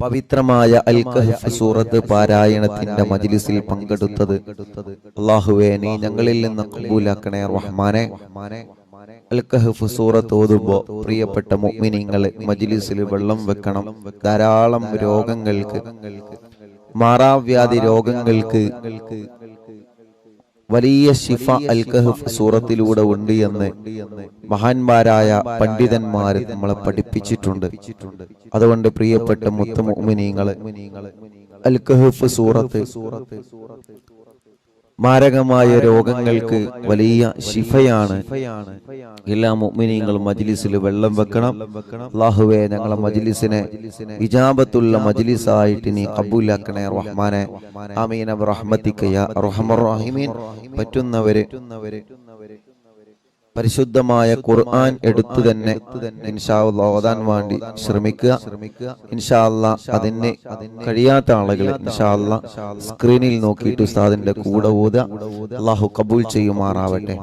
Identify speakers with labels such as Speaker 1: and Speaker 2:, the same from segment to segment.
Speaker 1: പവിത്രമായ അൽ കഹ്ഫ് സൂറത്ത് പാരായണത്തിന്റെ മജ്ലിസിൽ പങ്കെടുത്തത് അല്ലാഹുവേ നീ ഞങ്ങളിൽ നിന്ന് ഖബൂലാക്കണേ റഹ്മാനെ. അൽ കഹ്ഫ് സൂറത്ത് ഓതുമ്പോൾ പ്രിയപ്പെട്ട മുഅ്മിനീങ്ങൾ മജ്ലിസിൽ വെള്ളം വെക്കണം. ധാരാളം രോഗങ്ങൾക്ക്, മാറാവ്യാധി രോഗങ്ങൾക്ക് വലിയ ശിഫ അൽ കഹ്ഫ് സൂറത്തിലൂടെ ഉണ്ട് എന്ന് മഹാന്മാരായ പണ്ഡിതന്മാർ നമ്മളെ പഠിപ്പിച്ചിട്ടുണ്ട്. അതുകൊണ്ട് പ്രിയപ്പെട്ട മുഅ്മിനീങ്ങളെ അൽ കഹ്ഫ് സൂറത്ത് മാരകമായ രോഗങ്ങൾക്ക് വലിയ ശിഫയാണ്. എല്ലാ മുഅ്മിനീങ്ങളും മജ്ലിസിൽ വെള്ളം വെക്കണം. അല്ലാഹുവേ ഞങ്ങളെ മജ്ലിസിനെ ഇജാബത്തുള്ള മജ്ലിസായിട്ട് നീ ഖബൂലാക്കണേ റഹ്മാനെ. ആമീൻ ബിറഹ്മതിക യാ അർഹമർ റഹീമീൻ. പറ്റുന്നവരെ പരിശുദ്ധമായ ഖുർആൻ എടുത്തു തന്നെ ഇൻഷാ അല്ലാഹ് ഓതാൻ വേണ്ടി ശ്രമിക്കുക. ഇൻഷാ അല്ലാഹ് അതിന് കഴിയാത്ത ആളുകൾ ഇൻഷാ അല്ലാഹ് സ്ക്രീനിൽ നോക്കിയിട്ട് ഉസ്താദിന്റെ കൂടെ ഓതുക. അല്ലാഹു ഖബൂൽ ചെയ്യുമാറാവട്ടെ.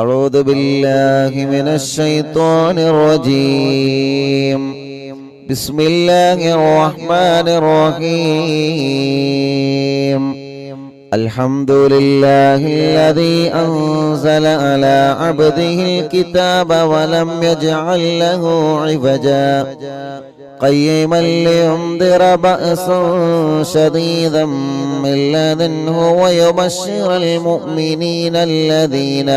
Speaker 1: അഊദു ബില്ലാഹി മിനശ് ശൈത്വാനിർ റജീം. ബിസ്മില്ലാഹിർ റഹ്മാനിർ റഹീം. الحمد لله الذي أنزل على عبده الكتاب ولم يجعل له عوجا قيما لينذر بأسا شديدا من لدنه ويبشر المؤمنين الذين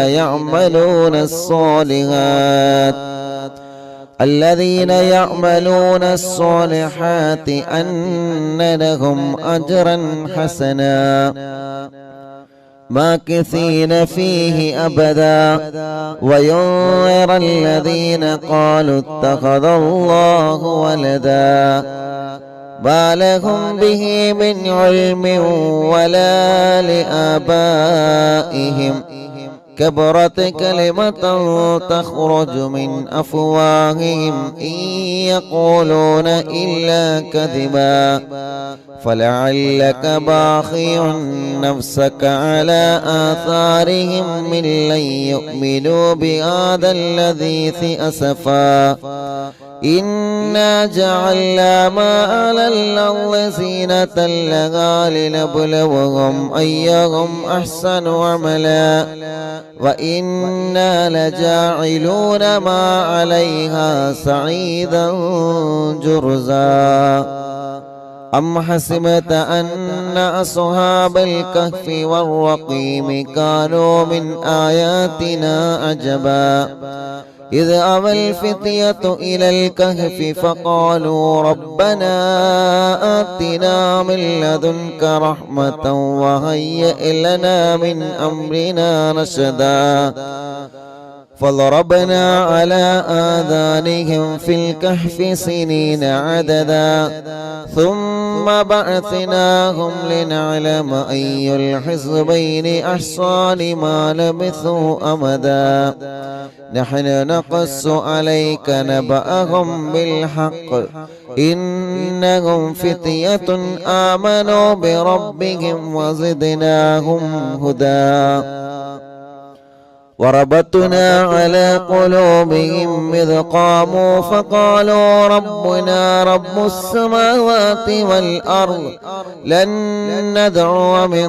Speaker 1: يعملون الصالحات أن لهم أجرا حسنا ماكثين فيه أبدا وينذر الذين قالوا اتخذ الله ولدا ما لهم به من علم ولا لآبائهم كبرت كلمة تخرج من أفواههم إن يقولون إلا كذبا فلعلك باخع نفسك على آثارهم من لن يؤمنوا بهذا الحديث أسفا إنا جعلنا ما على الأرض زينة لها لنبلوهم أيهم أحسن عملا وإنا لجاعلون ما عليها صعيدا جرزا أم حسبت أن أصحاب الكهف والرقيم كانوا من آياتنا عجبا إذ أوى الفتية إلى الكهف فقالوا ربنا آتنا من لدنك رحمة وهيئ لنا من أمرنا رشدا فضربنا على آذانهم في الكهف سنين عددا ثم بعثناهم لنعلم أي الحزبين أحصى لما لبثوا أمدا نحن نقص عليك نبأهم بالحق إنهم فتية آمنوا بربهم وزدناهم هدى وربطنا على قلوبهم إذ قاموا فقالوا ربنا رب السماوات والأرض لن ندعو من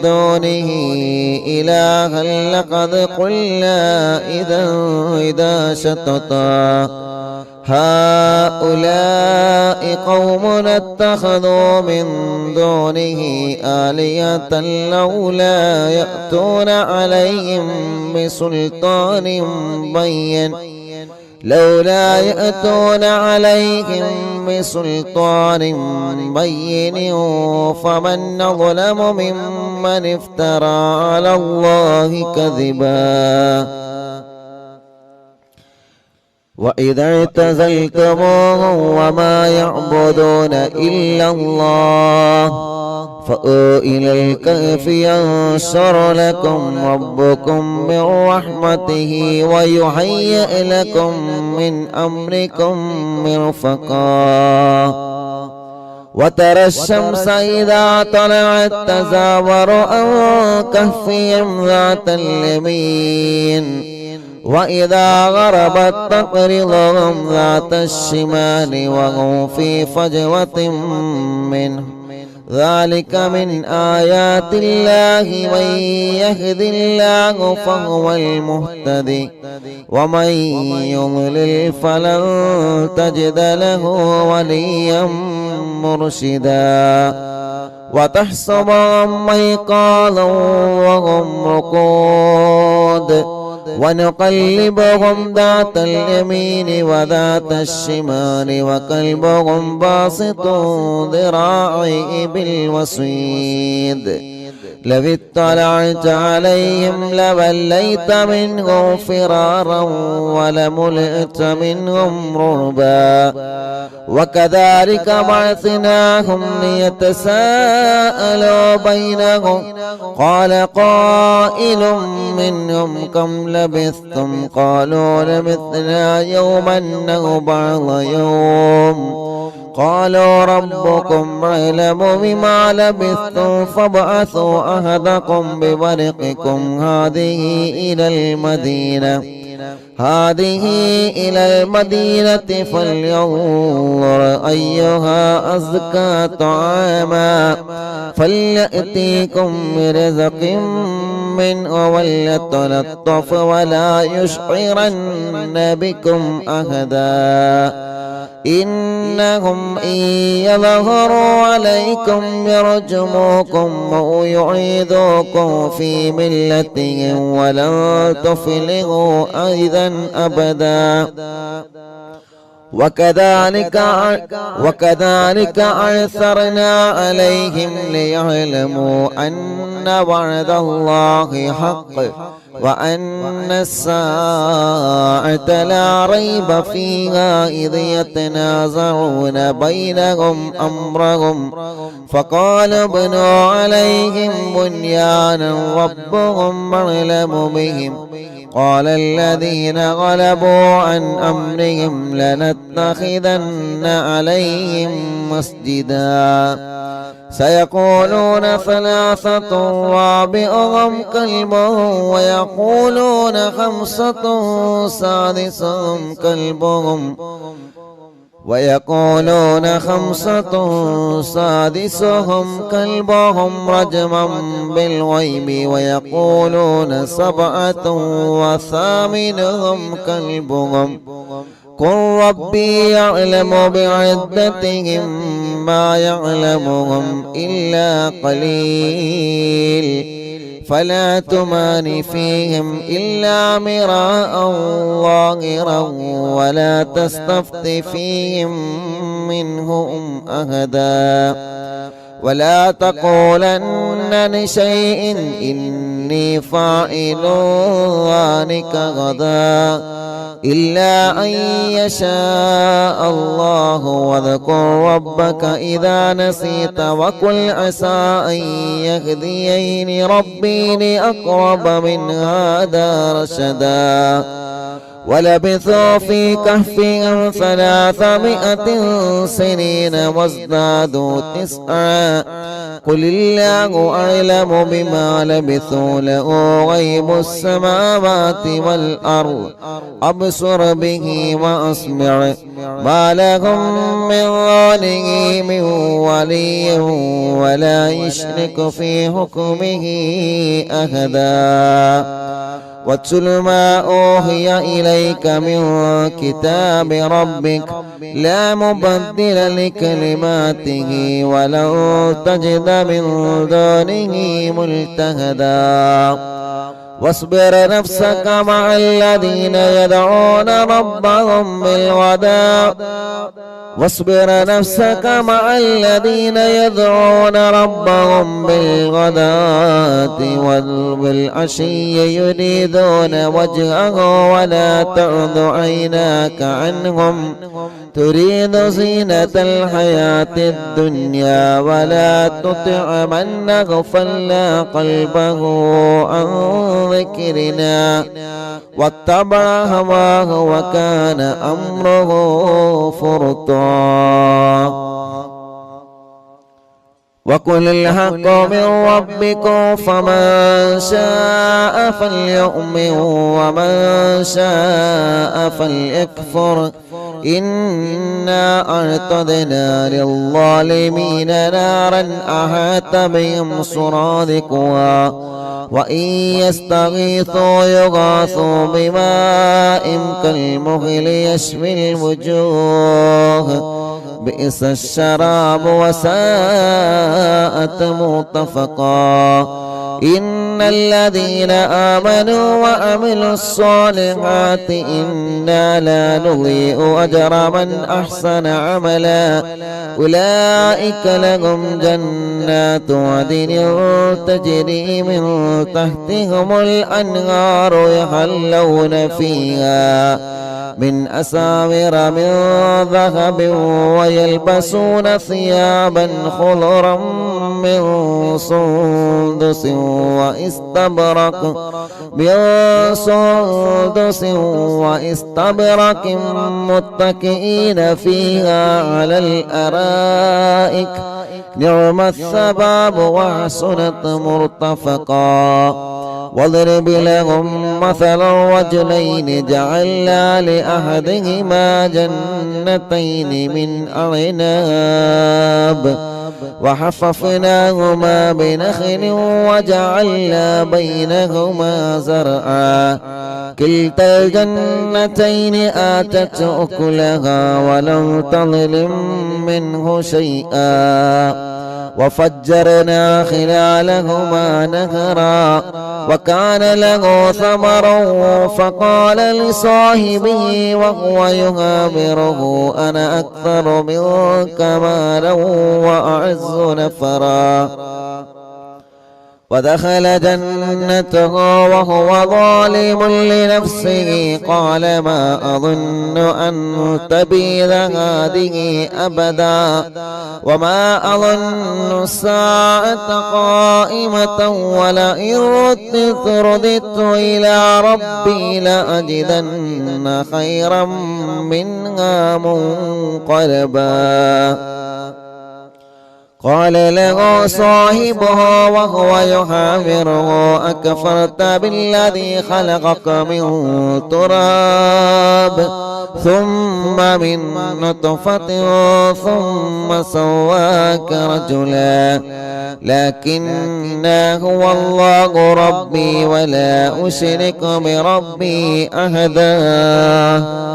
Speaker 1: دونه إلها لقد قلنا إذا شططا هؤلاء قومنا اتخذوا من دونه آلهة لولا يأتون عليهم بسلطان بين فمن ظلم ممن افترى على الله كذبا وإذا اعتزلتموهم وما يعبدون إلا الله فأووا إلى الكهف ينشر لكم ربكم من رحمته ويهيئ لكم من أمركم مرفقا وترى الشمس إذا طلعت تزاور عن كهفهم ذات اليمين وإذا غربت تقرضهم ذات الشمال وهم في فجوة منه ذلك من آيات الله من يهد الله فهو المهتدي ومن يضلل فلن تجد له وليا مرشدا وتحسبهم أيقاظا وهم رقود ونقلبهم ذات اليمين وذات الشمال وكلبهم باسط ذراعيه بالوصيد لو اطلعت عليهم لوليت منهم فرارا ولملئت منهم رعبا وكذلك بعثناهم ليتساءلوا بينهم قال قائل منهم كم لبثتم قالوا لبثنا يوما أو بعض يوم قالوا ربكم أعلم بما لبثتم فابعثوا أحدكم بورقكم هذه إلى المدينة فلينظر أيها أزكى طعاما فليأتيكم برزق منه وليتلطف ولا يشعرن بكم أحدا إنهم إن يظهروا عليكم يرجموكم أو يعيدوكم في ملتهم ولن تفلحوا أيضا أبدا وكذلك أعثرنا عليهم ليعلموا أن وعد الله حق وأن الساعة لا ريب فيها إذ يتنازعون بينهم أمرهم فقال ابنوا عليهم بنيانا ربهم أعلم بهم قال الذين غلبوا عن أمرهم لنتخذن عليهم مسجدا سيقولون ثلاثة رابعهم كلبهم ويقولون خمسة سادسهم كلبهم رجما بالغيب ويقولون سبعة وثامنهم كلبهم قل ربي يعلم بعدتهم ما يعلمهم إلا قليل فلا تمار فيهم إلا مراء ظاهرا ولا تستفت فيهم منهم أحدا ولا تقولن لشيء إني فاعل ذلك غدا إلا أن يشاء الله واذكر ربك إذا نسيت وقل عسى أن يهديني ربي لأقرب من هذا رشدا ولبثوا في كهفهم 300 سنين وازدادوا 9 قل الله أعلم بما لبثوا له غيب السماوات والأرض أبصر به وأسمع ما لهم من دونه من ولي ولا يشرك في حكمه أحدا واتل ما أوحي إليك من كتاب ربك لا مبدل لكلماته ولن تجد من دونه ملتهدا واصبر نفسك مع الذين يدعون ربهم بالغداة والعشي يريدون وجهه ولا تعد عيناك عنهم تريد زينة الحياة الدنيا ولا تطع من أغفلنا قلبه عن ذكرنا واتبع هواه وكان أمره فرطا وقل الحق من ربكم فمن شاء فليؤمن ومن شاء فليكفر إنا أعتدنا للظالمين نارا أحاط بهم سرادقها وإن يستغيثوا يغاثوا بماء كالمهل يشوي الوجوه بئس الشراب وساءت مرتفقا إن الذين آمنوا وعملوا الصالحات إنا لا نضيع أجر من أحسن عملا أولئك لهم جنات عدن تجري من تحتهم الأنهار يحلون فيها من أساور من ذهب ويلبسون ثيابا خضرا من سندس واستبرق متكئين فيها على الأرائك نعم الثواب وحسنت مرتفقا واضرب لهم مثل الرجلين جعلنا لأحدهما جنتين من أعناب وحففناهما بنخل وجعلنا بينهما زرعا كلتا الجنتين آتت أكلها ولم تظلم منه شيئا وفجرنا خلالهما نهرا وكان له ثمر فقال لصاحبه وهو يهابره أنا أكثر منك مالا وأعز نفرا ودخل جنته وهو ظالم لنفسه قال ما أظن أن تبيد هذه أبدا وما أظن الساعة قائمة ولئن رددت إلى ربي لأجدن خيرا منها منقلبا قال له صاحبه وهو يحاوره أكفرت بالذي خلقك من تراب ثم من نطفة ثم سواك رجلا لكن هو الله ربي ولا أشرك بربي أحدا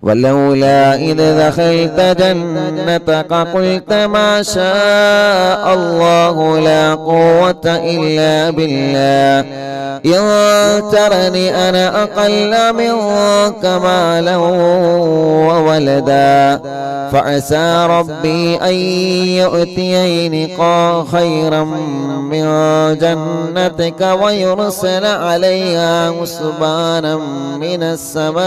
Speaker 1: ولولا إذ دخلت جنتك قلت ما شاء الله لا قوة إلا بالله إن ترني أنا أقل منك مالا وولدا فعسى ربي أن يؤتيني خيرا من جنتك ويرسل عليها حسبانا من السماء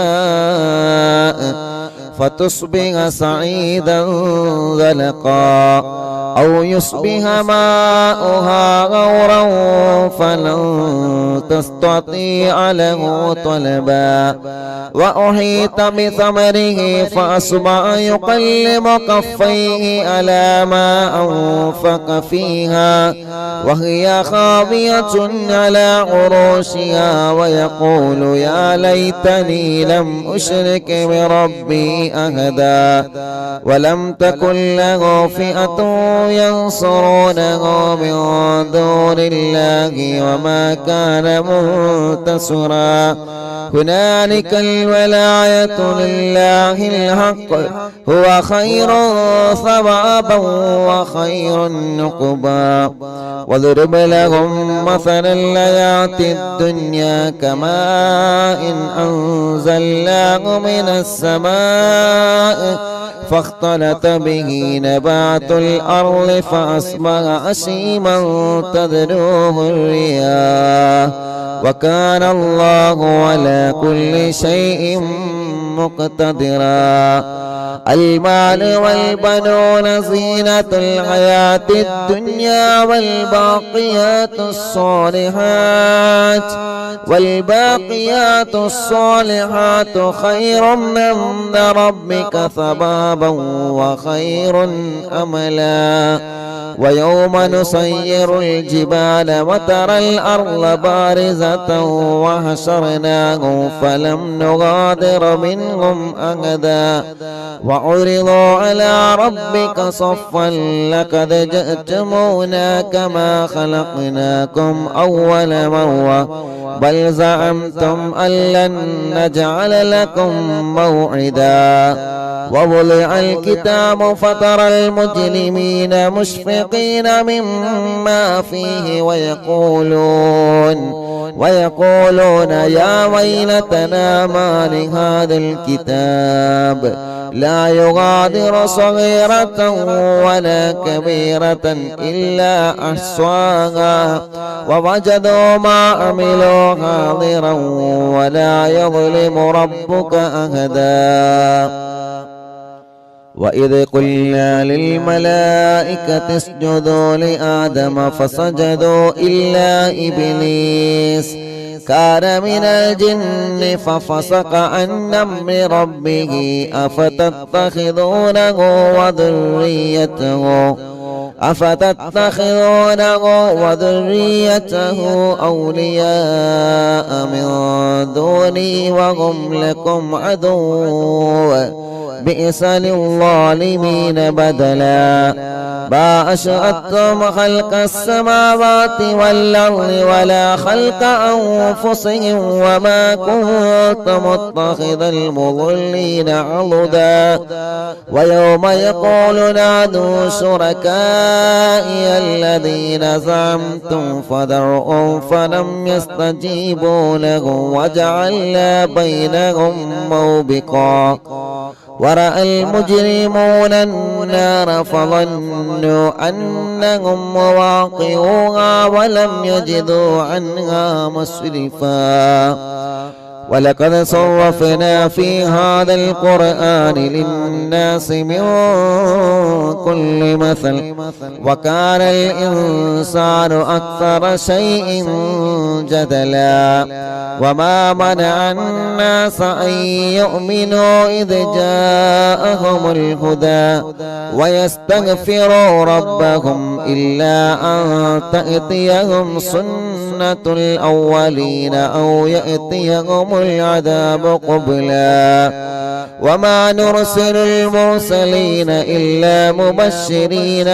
Speaker 1: فتصبح صعيدا زلقا أو يصبح ماؤها غورا فلن تستطيع له طلبا وأحيط بثمره فأصبح يقلب كفيه على ما أنفق فيها وهي خاوية على عروشها ويقول يا ليتني لم أشرك بربي أحدا ولم تكن له فئة ينصرونه من دون الله وما كان منتصرا هنالك الولاية لله الحق هو خير ثوابا وخير عقبا واضرب لهم مثل الحياة الدنيا كماء أنزلناه من السماء فاختلط به نبات الأرض فأصبح هشيما تذروه الرياح وكان الله على كل شيء مقتدرا. المال والبنون زينة الحياة الدنيا والباقيات الصالحات خير عند ربك ثوابا وخير أملا. ويوم نسير الجبال وترى الأرض بارزة وحشرناهم فلم نغادر منهم أحدا وعرضوا على ربك صفا لقد جئتمونا كما خلقناكم أول مرة بل زعمتم أن لن نجعل لكم موعدا. ووضع الكتاب فترى المجرمين مشفقين مما فيه ويقولون يا ويلتنا ما لهذا الكتاب لا يغادر صغيرة ولا كبيرة إلا أحصاها ووجدوا ما عملوا حاضرا ولا يظلم ربك أحدا. وإذ قلنا للملائكة اسجدوا لآدم فسجدوا إلا إبليس كان من الجن ففسق عن أمر ربه أفتتخذونه وذريته أولياء من دوني وهم لكم عدو بئس للظالمين بدلا. ما أشهدتم خلق السماوات والأرض ولا خلق أنفسهم وما كنت متخذ المضلين عضدا. ويوم يقول نادوا شركائي الذين زعمتم فدعوهم فلم يستجيبوا لهم وجعلنا بينهم موبقا. ورأى المجرمون النار فظنوا أنهم مواقعوها ولم يجدوا عنها مصرفا. ولقد صرفنا في هذا القرآن للناس من كل مثل وكان الإنسان أكثر شيء جدلا. وما منع الناس أن يؤمنوا إذ جاءهم الهدى ويستغفروا ربهم إلا أن تأتيهم سنة الأولين أو يأتيهم العذاب قبلا. وما نرسل المرسلين إلا مبشرين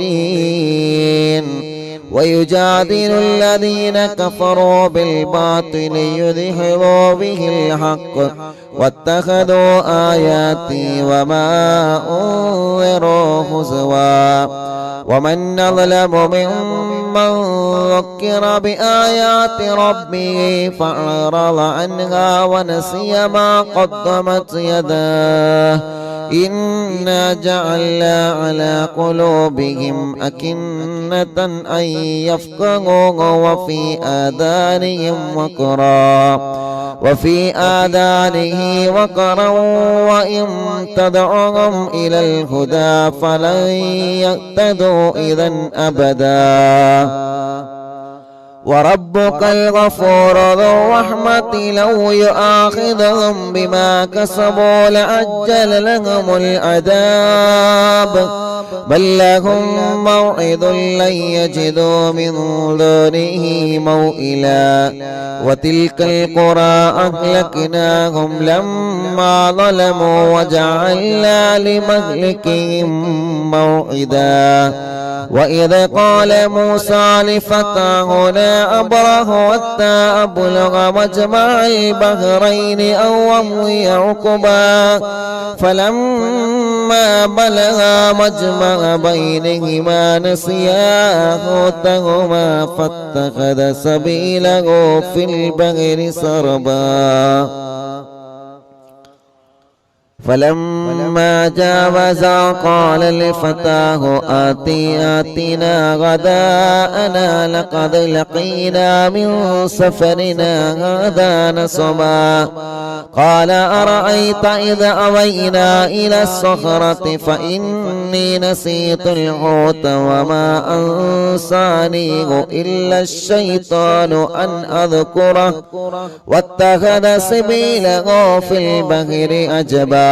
Speaker 1: ومنذرين ويجادل الذين كفروا بالباطل ليدحضوا به الحق واتخذوا آياتي وما أنذروا هزوا. ومن أظلم ممن ذكر بآيات ربه فأعرض عنها ونسي ما قدمت يداه إنا جعلنا على قلوبهم أكنة أن يفقهوه وفي آذانه وقرا وإن تدعوهم إلى الهدى فلن يهتدوا إذا أبدا. وربك الغفور ذو الرحمة لو يؤاخذهم بما كسبوا لعجل لهم العذاب بل لهم موعد لن يجدوا من دونه موئلا. وتلك القرى أهلكناهم لما ظلموا وجعلنا لمهلكهم موعدا. وإذ قال موسى لفتاه لا أبرح حتى أبلغ مجمع البحرين أو أمضي حقبا فلما بلغا مجمع بينهما نسيا حوتهما فاتخذ سبيله في البحر سربا. فلما جاوزا قال لفتاه آتنا غداءنا لقد لقينا من سفرنا هذا نصبا قال أرأيت إذا أوينا إلى الصخرة فإني نسيت الحوت وما أنسانيه إلا الشيطان أن أذكره واتخذ سبيله في البحر أجبا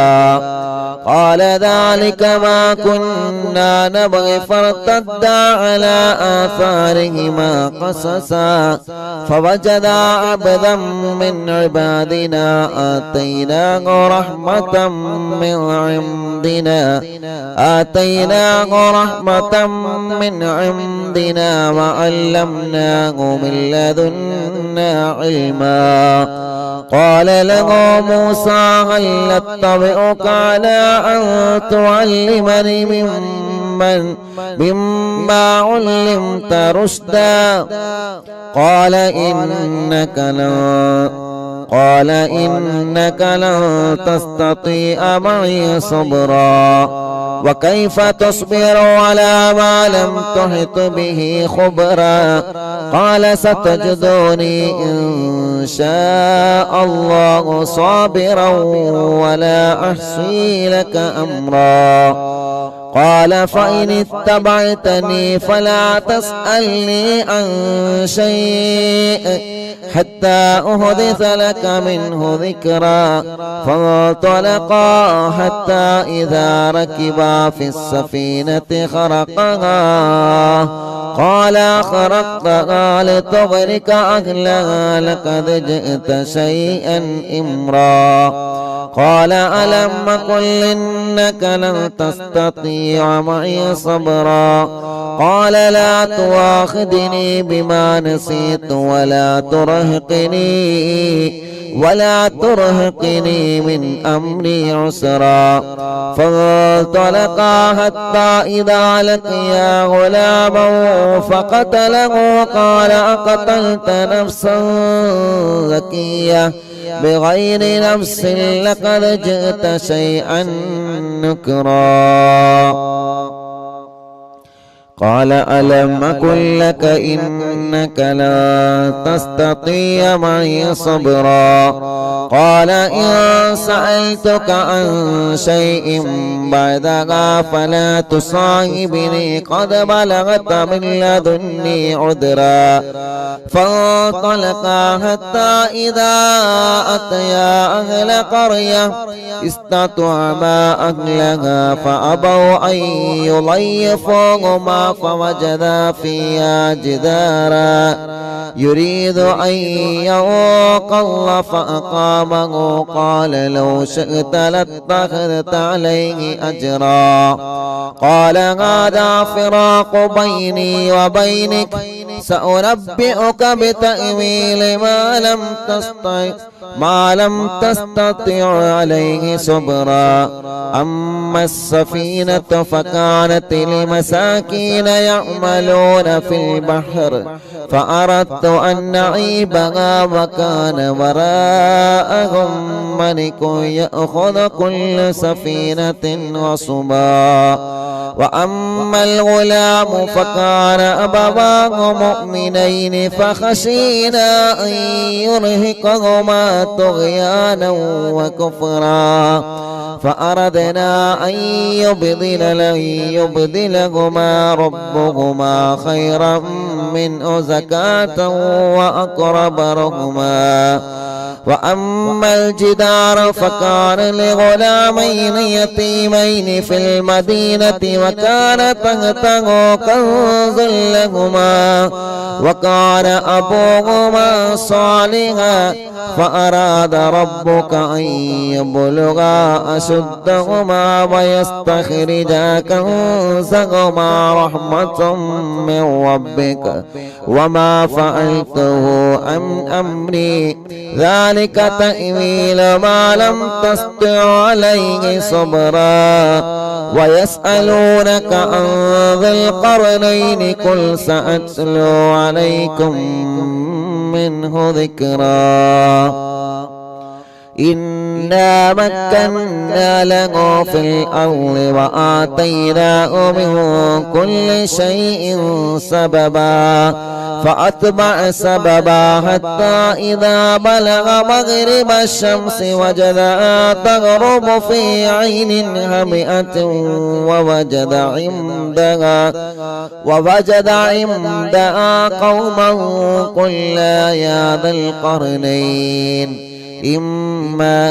Speaker 1: قال ذلك ما كنا نبغي فارتدا على آثارهما قصصا فوجدا عبدا من عبادنا آتيناه رحمة من عندنا وعلمناه من لدنا علما قال له موسى هل أتبعك على أن تعلمني مما علمت رشدا قال إنك لن تستطيع معي صبرا وكيف تصبر على ما لم تحط به خبرا قال ستجدوني إن شاء الله صابرا ولا أحصي لك أمرا قال فإن اتبعتني فلا تسألني عن شيء حتى أحدث لك منه ذكرا فانطلقا حتى إذا ركبا في السفينة خرقها قال خرقتها لتغرق أهلها لقد جئت شيئا إمرا قال ألم أقل إنك لن تستطيع معي صبرا قال لا تؤاخذني بما نسيت ولا ترهقني من أمري عسرا فانطلقا حتى إذا لقيا غلاما فقتله قال أقتلت نفسا زكية بغير نفس لقد جئت شيئا نكرا قال ألم أقل لك إنك لا تستطيع معي صبرا قال إن سألتك عن شيء بعدها فلا تصاحبني قد بلغت من لدني عذرا فانطلقا حتى إذا أتيا أهل قرية استطعما أهلها فأبوا أن يضيفوهما فوجدا فيها جدارا يريد أن ينقض فأقامه قال لو شئت لاتخذت عليه أجرا قال هذا فراق بيني وبينك سأنبئك بتأويل ما لم تستطع عليه صبرا أما السفينة فكانت لمساكين يعملون في البحر فأردت أن نعيبها وكان وراءهم ملك يأخذ كل سفينة غصبا وأما الغلام فكان أبواه مؤمنين فخشينا أن يرهقهما طغيانا وكفرا فأردنا أن يبدلهما ربهما خيرا منه زكاة وأقرب رحما وأما الجدار فكان لغلامين يتيمين في المدينة وكان تحته كنز لهما وكان أبوهما صالحا فأراد ربك أن يبلغا أشدهما ويستخرجا كنزهما رحمة من ربك وما فعلته عن أمري ذلك تأويل ما لم تستطع عليه صبرا ويسألونك عن ذي القرنين قل سأتلو عليكم منه ذكرا إنه إنا مكنا له في الأرض وآتيناه من كل شيء سببا فأتبع سببا حتى إذا بلغ مغرب الشمس وجدها تغرب في عين هامئة ووجد عندها قوما قلنا يا ذا القرنين إما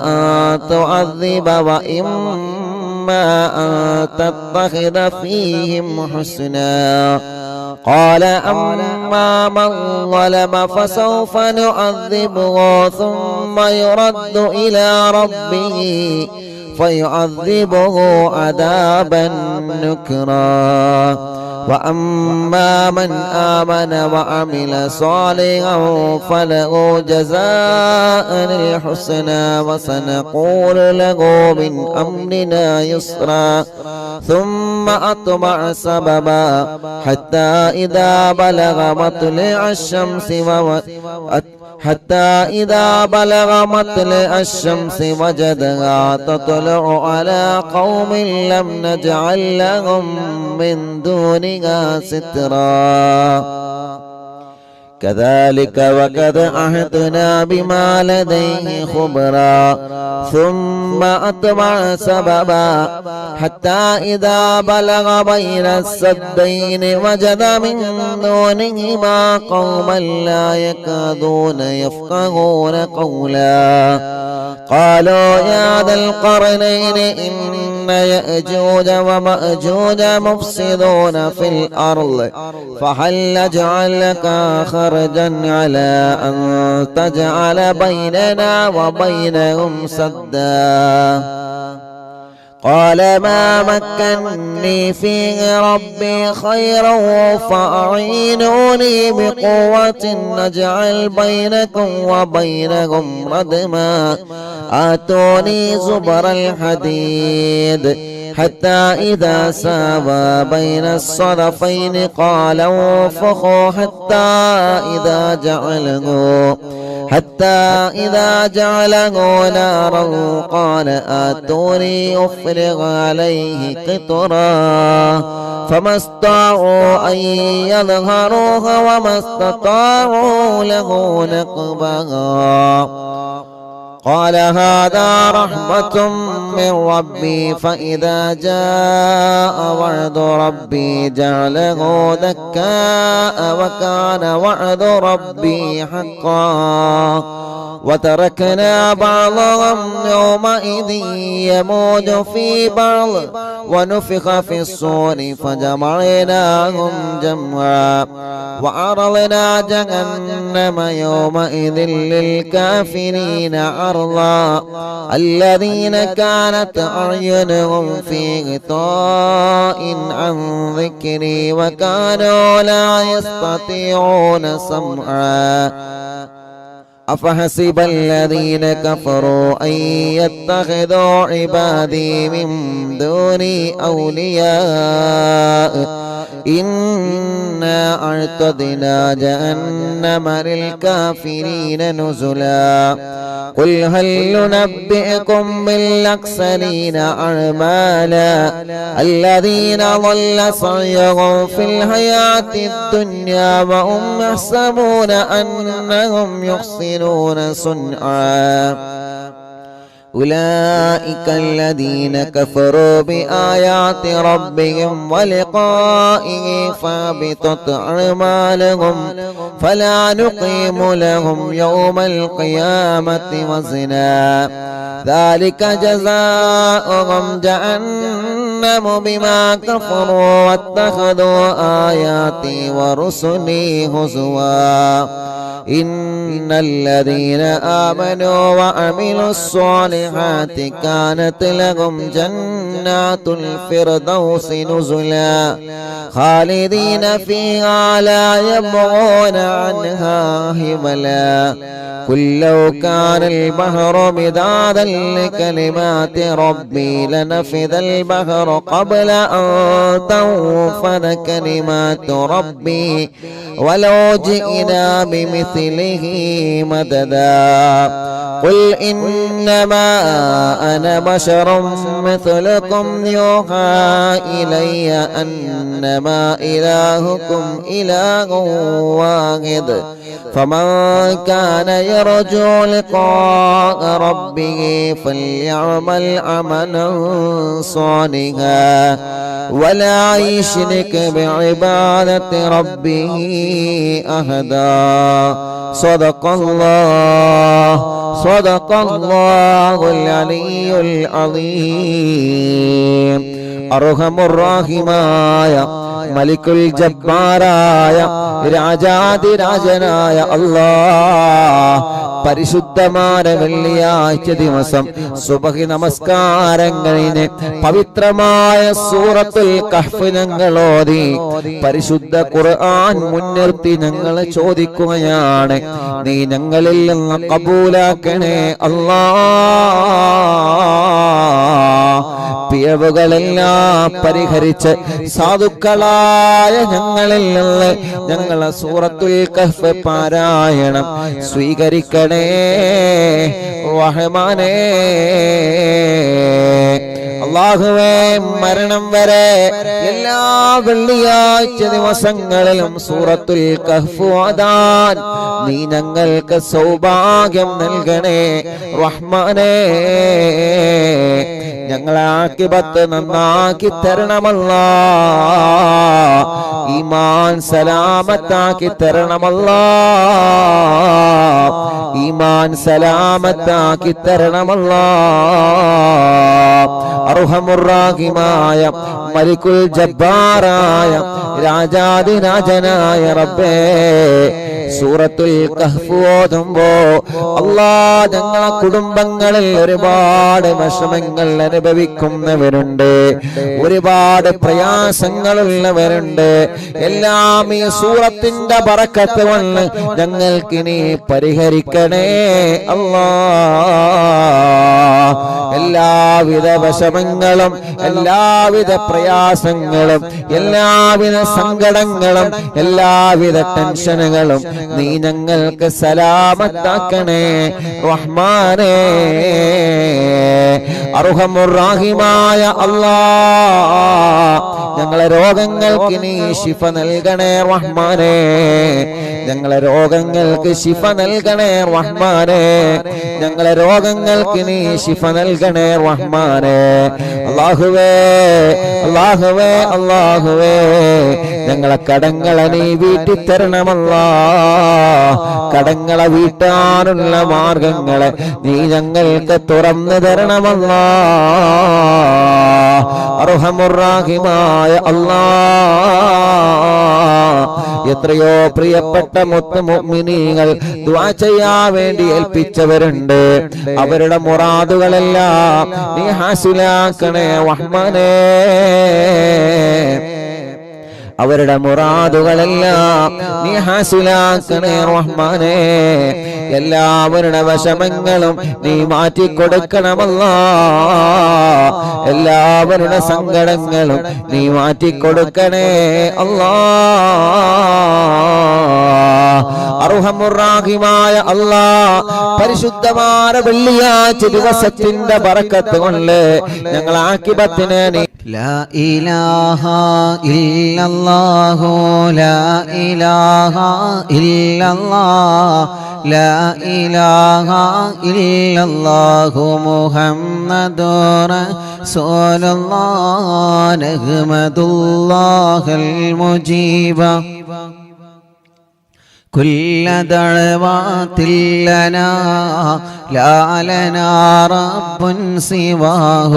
Speaker 1: أن تعذب وإما أن تتخذ فيهم حسنا قال أما من ظلم فسوف نعذبه ثم يرد إلى ربه فيعذبه عذابا نكرا وأما من آمن وعمل صالحا فله جزاء الحسنى وسنقول له من أمرنا يسرا ثم أتبع سببا حتى إذا بلغ مطلع الشمس وجدها تطلع على قوم لم نجعل لهم من دونها سترا كذلك وقد عهدنا بما لديه خبرا ثم أتبع سببا حتى إذا بلغ بين السدين وجد من دونهما قوما لا يكادون يفقهون قولا قالوا يا ذا القرنين إن يأجوج ومأجوج مفسدون في الأرض فهل نجعل لك خرجا على أن تجعل بيننا وبينهم سدا قال ما مكنني فيه ربي خيرا فأعينوني بقوة نجعل بينكم وبينهم ردما آتوني زبر الحديد حتى إذا ساوى بين الصدفين قال انفخوا حتى إذا جعله نارا قال آتوني أفرغ عليه قطرا فما استطاعوا أن يظهروها وما استطاعوا له نقبا قال هذا رحمة من ربي فإذا جاء وعد ربي جعله دكاء وكان وعد ربي حقا وتركنا بعضهم يومئذ يموج في بعض ونفخ في الصور فجمعناهم جمعا وعرضنا جهنم يومئذ للكافرين عرضا الذين كانت أعينهم في غطاء عن ذكري وكانوا لا يستطيعون سمعا أفحسب الذين كفروا أن يتخذوا عبادي من دوني أولياء إنا أعتدنا جهنم للكافرين نزلا قل هل ننبئكم بالأخسرين أعمالا الذين ضل سعيهم في الحياة الدنيا وهم يحسبون أنهم يحسنون صنعا أولئك الذين كفروا بآيات ربهم ولقائه فابطت أعمالهم فلا نقيم لهم يوم القيامة وزنا ذلك جزاؤهم جهنم بما كفروا واتخذوا آياتي ورسلي هزوا إن الذين آمنوا وعملوا الصالحات كانت لهم جنات الفردوس نزلا خالدين فيها لا يبغون عنها حولا قل لو كان البحر مدادا لكلمات ربي لنفذ البحر قبل أن تنفذ كلمات ربي ولو جئنا بمثله مددا قل إنما أنا بشر مثلكم يوحى إلي أنما إلهكم إله واحد فمن كان يرجو لقاء ربه فليعمل عملا صالحا ولا يشرك بعبادة ربه أحدا صدق الله العلي العظيم أرحم الراحمين മലിക്കുൽ ജബ്ബാറായ രാജാതിരാജനായ അല്ലാഹ് പരിശുദ്ധമായ വെള്ളിയാഴ്ച ദിവസം സുബഹി നമസ്കാരം കഴിഞ്ഞ് പവിത്രമായ സൂറത്തുൽ കഹ്ഫ് ഞങ്ങൾ ഓതി പരിശുദ്ധ ഖുർആൻ മുൻനിർത്തി ഞങ്ങൾ ചോദിക്കുകയാണ്, നീ ഞങ്ങളിൽ നിന്ന് കബൂലാക്കണേ അല്ലാഹ്. പിഴവുകളെല്ലാം പരിഹരിച്ച് സാധുക്കളായ ഞങ്ങളിൽ നിന്ന് ഞങ്ങളെ സൂറത്തുൽ കഹ്ഫ് പാരായണം സ്വീകരിക്കണേ റഹ്മാനേ. അല്ലാഹുവേ, മരണം വരെ എല്ലാ വെള്ളിയാഴ്ച ദിവസങ്ങളിലും സൂറത്തുൽ കഹ്ഫ് ഓതാൻ നീ ഞങ്ങൾക്ക് സൗഭാഗ്യം നൽകണേ റഹ്മാനേ. ഞങ്ങളെ ആഖിബത്ത് നന്നാക്കി തരണമല്ലാഹ്, ഈമാൻ സലാമത്താക്കി തരണമല്ലാഹ്, ഈമാൻ സലാമത്താക്കി തരണമല്ലാഹ്. അർഹമുർ-റാഹിമായ മലിക്കുൽ ജബ്ബാറായ രാജാതിരാജനായ റബ്ബേ, സൂറത്തുൽ കഹ്ഫ് ഓതുമ്പോ അല്ലാഹ് ഞങ്ങളെ കുടുംബങ്ങളിൽ ഒരുപാട് വിഷമങ്ങൾ അനുഭവിക്കുന്നവരുണ്ട്, ഒരുപാട് പ്രയാസങ്ങളുള്ളവരുണ്ട്. എല്ലാം ഈ സൂറത്തിന്റെ ബറക്കത്ത് കൊണ്ട് ഞങ്ങൾക്ക് നീ പരിഹരിക്കണേ അല്ലാഹ്. എല്ലാവിധ വിഷമങ്ങളും എല്ലാവിധ പ്രയാസങ്ങളും എല്ലാവിധ സങ്കടങ്ങളും എല്ലാവിധ ടെൻഷനുകളും നീ ഞങ്ങൾക്ക് സലാമത്താക്കണേ റഹ്മാനേ. അർഹമുർ-റാഹിമായ അല്ലാഹ്, ഞങ്ങളെ രോഗങ്ങൾക്ക് നീ ശിഫ നൽകണേ റഹ്മാനേ. ഞങ്ങളെ രോഗങ്ങൾക്ക് ശിഫ നൽകണേ റഹ്മാനേ. ഞങ്ങളെ രോഗങ്ങൾക്ക് നീ ശിഫ നൽകണേ റഹ്മാനേ. അല്ലാഹുവേ, അല്ലാഹുവേ, അല്ലാഹുവേ, ഞങ്ങളെ കടങ്ങളെ നീ വീട്ടിത്തരണമല്ലാഹ്. കടങ്ങളെ വീട്ടാനുള്ള മാർഗങ്ങളെ നീ ഞങ്ങൾക്ക് തുറന്നു തരണമല്ലാഹ്. അർഹമുർ-റാഹിമായ അല്ലാഹ്, എത്രയോ പ്രിയപ്പെട്ട മുഅ്മിനീങ്ങൾ ദുആ ചെയ്യാൻ വേണ്ടി ഏൽപ്പിച്ചവരുണ്ട്. അവരുടെ മുറാദുകളെല്ലാം നീ ഹാസിലാക്കണേ റഹ്മാനേ. അവരുടെ മുറാദുകളെല്ലാം നീ ഹാസിലാക്കണേ റഹ്മാനേ. എല്ലാവരുടെ വിഷമങ്ങളും നീ മാറ്റിക്കൊടുക്കണമല്ലാഹ്. എല്ലാവരുടെ സങ്കടങ്ങളും നീ മാറ്റിക്കൊടുക്കണേ അല്ലാഹ്. അർഹമുർ-റാഹിമായ അല്ലാഹ്, പരിശുദ്ധമായ വെള്ളിയാഴ്ച ദിവസത്തിന്റെ ബറക്കത്ത് കൊണ്ട് ഞങ്ങൾ ആഖിബത്തിനെ നീ
Speaker 2: ലാ ഇലാഹ ഇല്ലല്ലാഹു ലാ ഇലാഹ ഇല്ലല്ലാഹ് ലാ ഇലാഹ ഇല്ലല്ലാഹു മുഹമ്മദുർ റസൂലുള്ളാഹ് നഹ്മദുല്ലാഹൽ മുജീബ كل دعوات لنا لا لنا رب سواه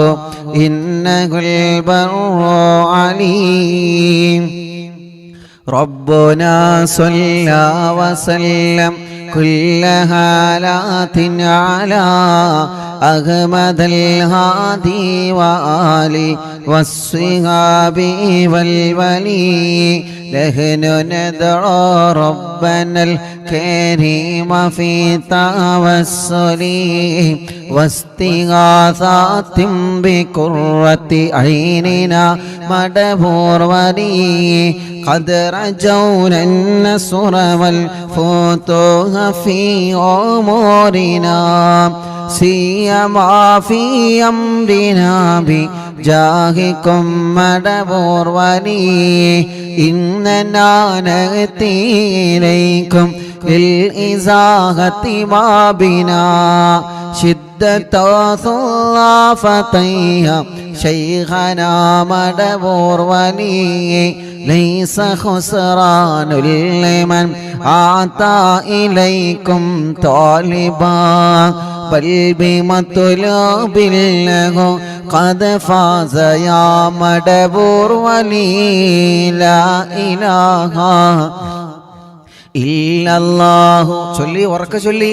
Speaker 2: إنه البر عليم ربنا صلى وسلم كل حالات على أحمد الهادي وآله والصحاب والولي نحن ندعو ربنا الكريم في توسل واستغاثات بقرة عيننا مدبور ولي قد رجونا النصر والفتوح في أمورنا سيما في أمرنا بجاهكم مدبور ولي إننا نأتي إليكم للإزاحة ما بنا شدة ثلافتيها شيخنا مدبور ولي ليس خسران لمن أعطى إليكم طالبا بل بمطلوب له قد فاز يا مدبور ولي لا إله ഇല്ലല്ലാഹു ചൊല്ലി ഉറക്കെ ചൊല്ലി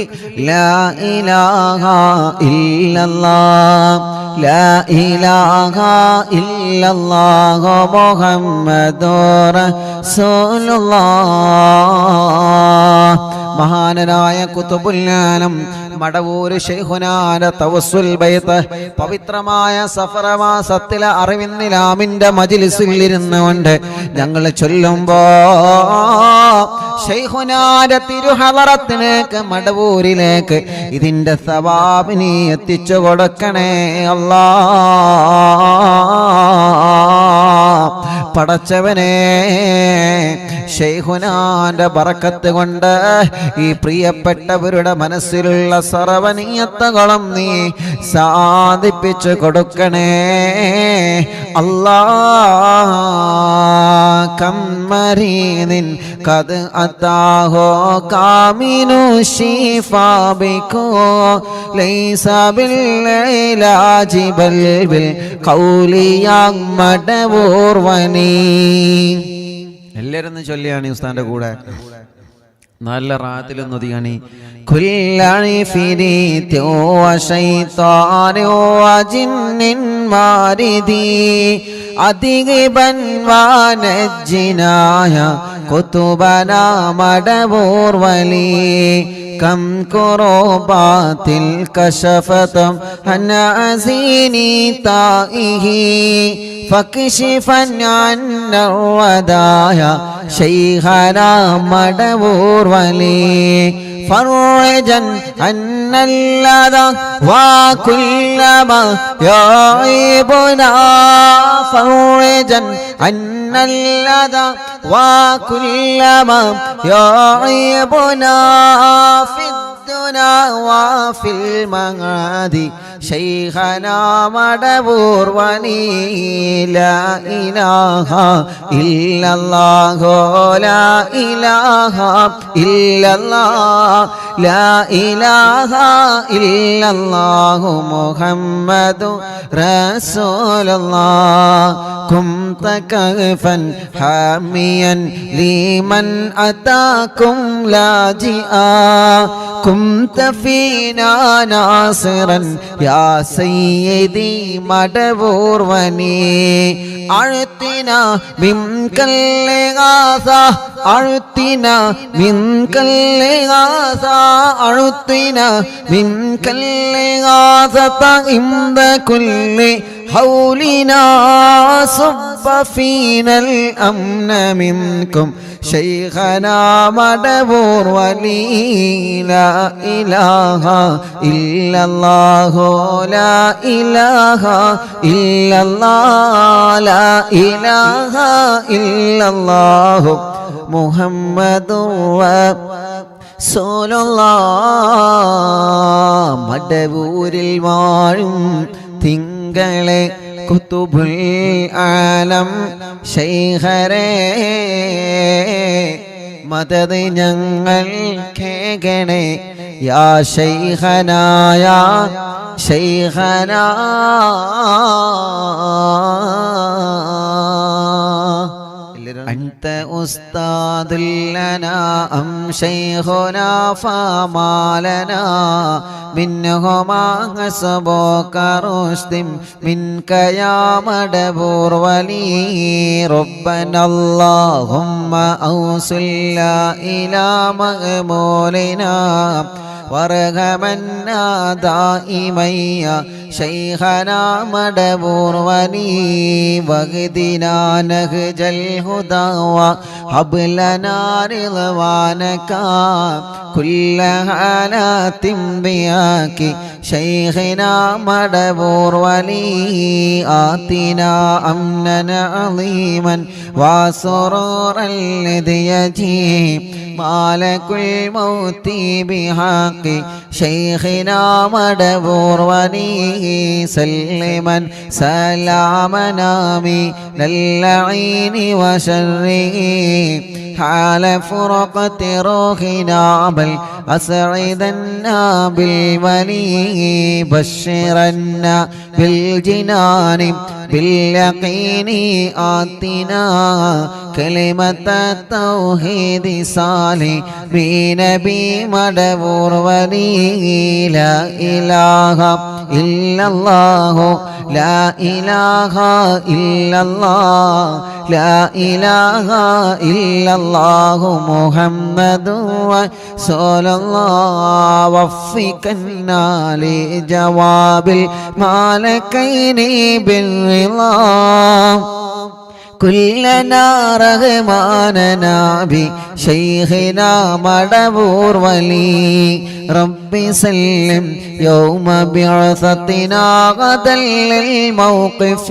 Speaker 2: ലാ ഇലാഹ ഇല്ലല്ലാഹ് ലാ ഇലാഹ ഇല്ലല്ലാഹു മുഹമ്മദുർ റസൂലുള്ളാഹ്. മഹാനായ ഖുതുബുൽ ആലം മടവൂര് ശൈഖുനാന്റെ തവസ്സുൽ ബൈത്ത് പവിത്രമായ സഫർ മാസത്തിലെ അറിവിന്നിലാമിന്റെ മജ്ലിസിൽ ഇരുന്നുകൊണ്ട് ഞങ്ങൾ ചൊല്ലുമ്പോ ശൈഖുനാന്റെ തിരുഹളറത്തിലേക്ക് മടവൂരിലേക്ക് ഇതിന്റെ സവാബിനെ എത്തിച്ചു കൊടുക്കണേ അല്ലാ. പടച്ചവനെ ശൈഖുനാന്റെ ബറക്കത്ത് കൊണ്ട് ഈ പ്രിയപ്പെട്ടവരുടെ മനസ്സിലുള്ള സർവനീയത്തകളും നീ സാധിപ്പിച്ചു കൊടുക്കണേ അല്ലാ. കമ്മരീനിൻ കത് അതാഹോ കാമിനു ശിഫാബിക്കോ ലൈസ ബിൽഇലാജി ബൽ ബിൽ ഖൗലിയാ മടവൂർ വനി. എല്ലാവരും ചൊല്ലിയാണ് ഉസ്താന്റെ കൂടെ നല്ല റാത്തിലൊന്നും ഒതുങ്ങണി. കുല്ലി ഫിരീതി വശൈത്താനി വജിന്നിൻ മാരിദി അദിഗിബൻ വനജ്ജിനായ കുതുബനാ മടവൂർ വലി كم كروبات كشفت عن أزيني تائه فاكشفا عنا الودايا شيخنا مدبور ولي فرجا عن اللذى وكل ما يعيبنا فرجا عن اللذى وكل ما يعيبنا في الدنيا وفي المعاد شيخنا مدبور ولي لا إله إلا الله لا إله إلا الله لا إله إلا الله محمد رسول الله كنت كهفا حاميا لمن أتاكم لاجئا كنت فينا ناصرا يا سيدي مدبور وني أعطنا منك الإغاثة أعطنا منك الإغاثة أعطنا منك الإغاثة عند كل حولنا صب فينا الأمن منكم شيخنا مدبور ولي لا إله إلا الله لا إله إلا الله لا إله إلا الله محمد رسول الله. മടവൂരിൽ വാഴും തിങ്കളെ കുതുബുൽ ആലം ശൈഖരേ മദദ് ഞങ്ങൾ കേകണേ യാ ശൈഖനാ യാ ശൈഖനാ. أنت أستاذ لنا أم شيخنا فما لنا منهما حسبك رشد منك يا مدبور ولي ربنا اللهم أوصلنا إلى مأمولنا وارحمنا دائما ശൈഖനാ മടവൂർ വലി വഗ്ദിനാ നഹ്ജൽ ഹുദാ വഹബ് ലനാ റിളവാനക കുല്ല ഹാലാത്തിൻ ബിയാകി ശൈഖനാ മടവൂർ വലി ആതിനാ അംനന അളീമൻ വസുറൂറൻ ലിദ്യജി മാലകുൽ മൗതി ബിഹഖി ശൈഖനാ മടവൂർ വലി സല്ലിമൻ സലാമനാമി ലല്ലഈനി വശർരി حال فرقة روحنا بل أسعدنا بالولي بشرنا بالجنان باليقين آتنا كلمة التوحيد صالح بنبي مدبور ولي لا إله إلا الله لا إله إلا الله لا إله إلا الله محمد رسول الله وفقنا لجواب المالكين بالرضا كلنا رغماننا بشيخنا مدبور ولي ربي سلم يوم بعثتنا غدا للموقف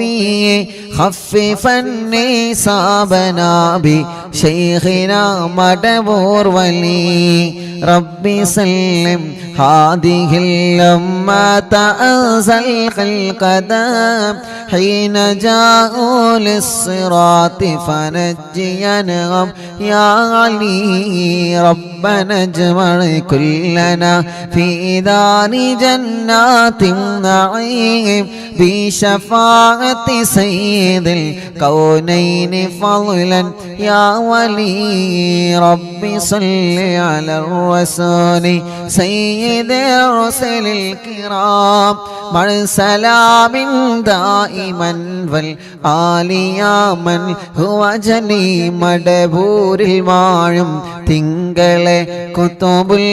Speaker 2: خففني صابنا بشيخنا مدبور ولي ربي سلم هذه الأمة أنزل القدم حين جاءوا للصراط فنجينهم يا علي ربنا اجمع كلنا في دار جنات النعيم بشفاعة سيد الكونين فضلا يا ولي ربي صل على الرسول سيد الرسل الكرام مع سلام دائما والآل يا من هو جني مدبور المعلم തിങ്കളെ കുത്തുബുൽ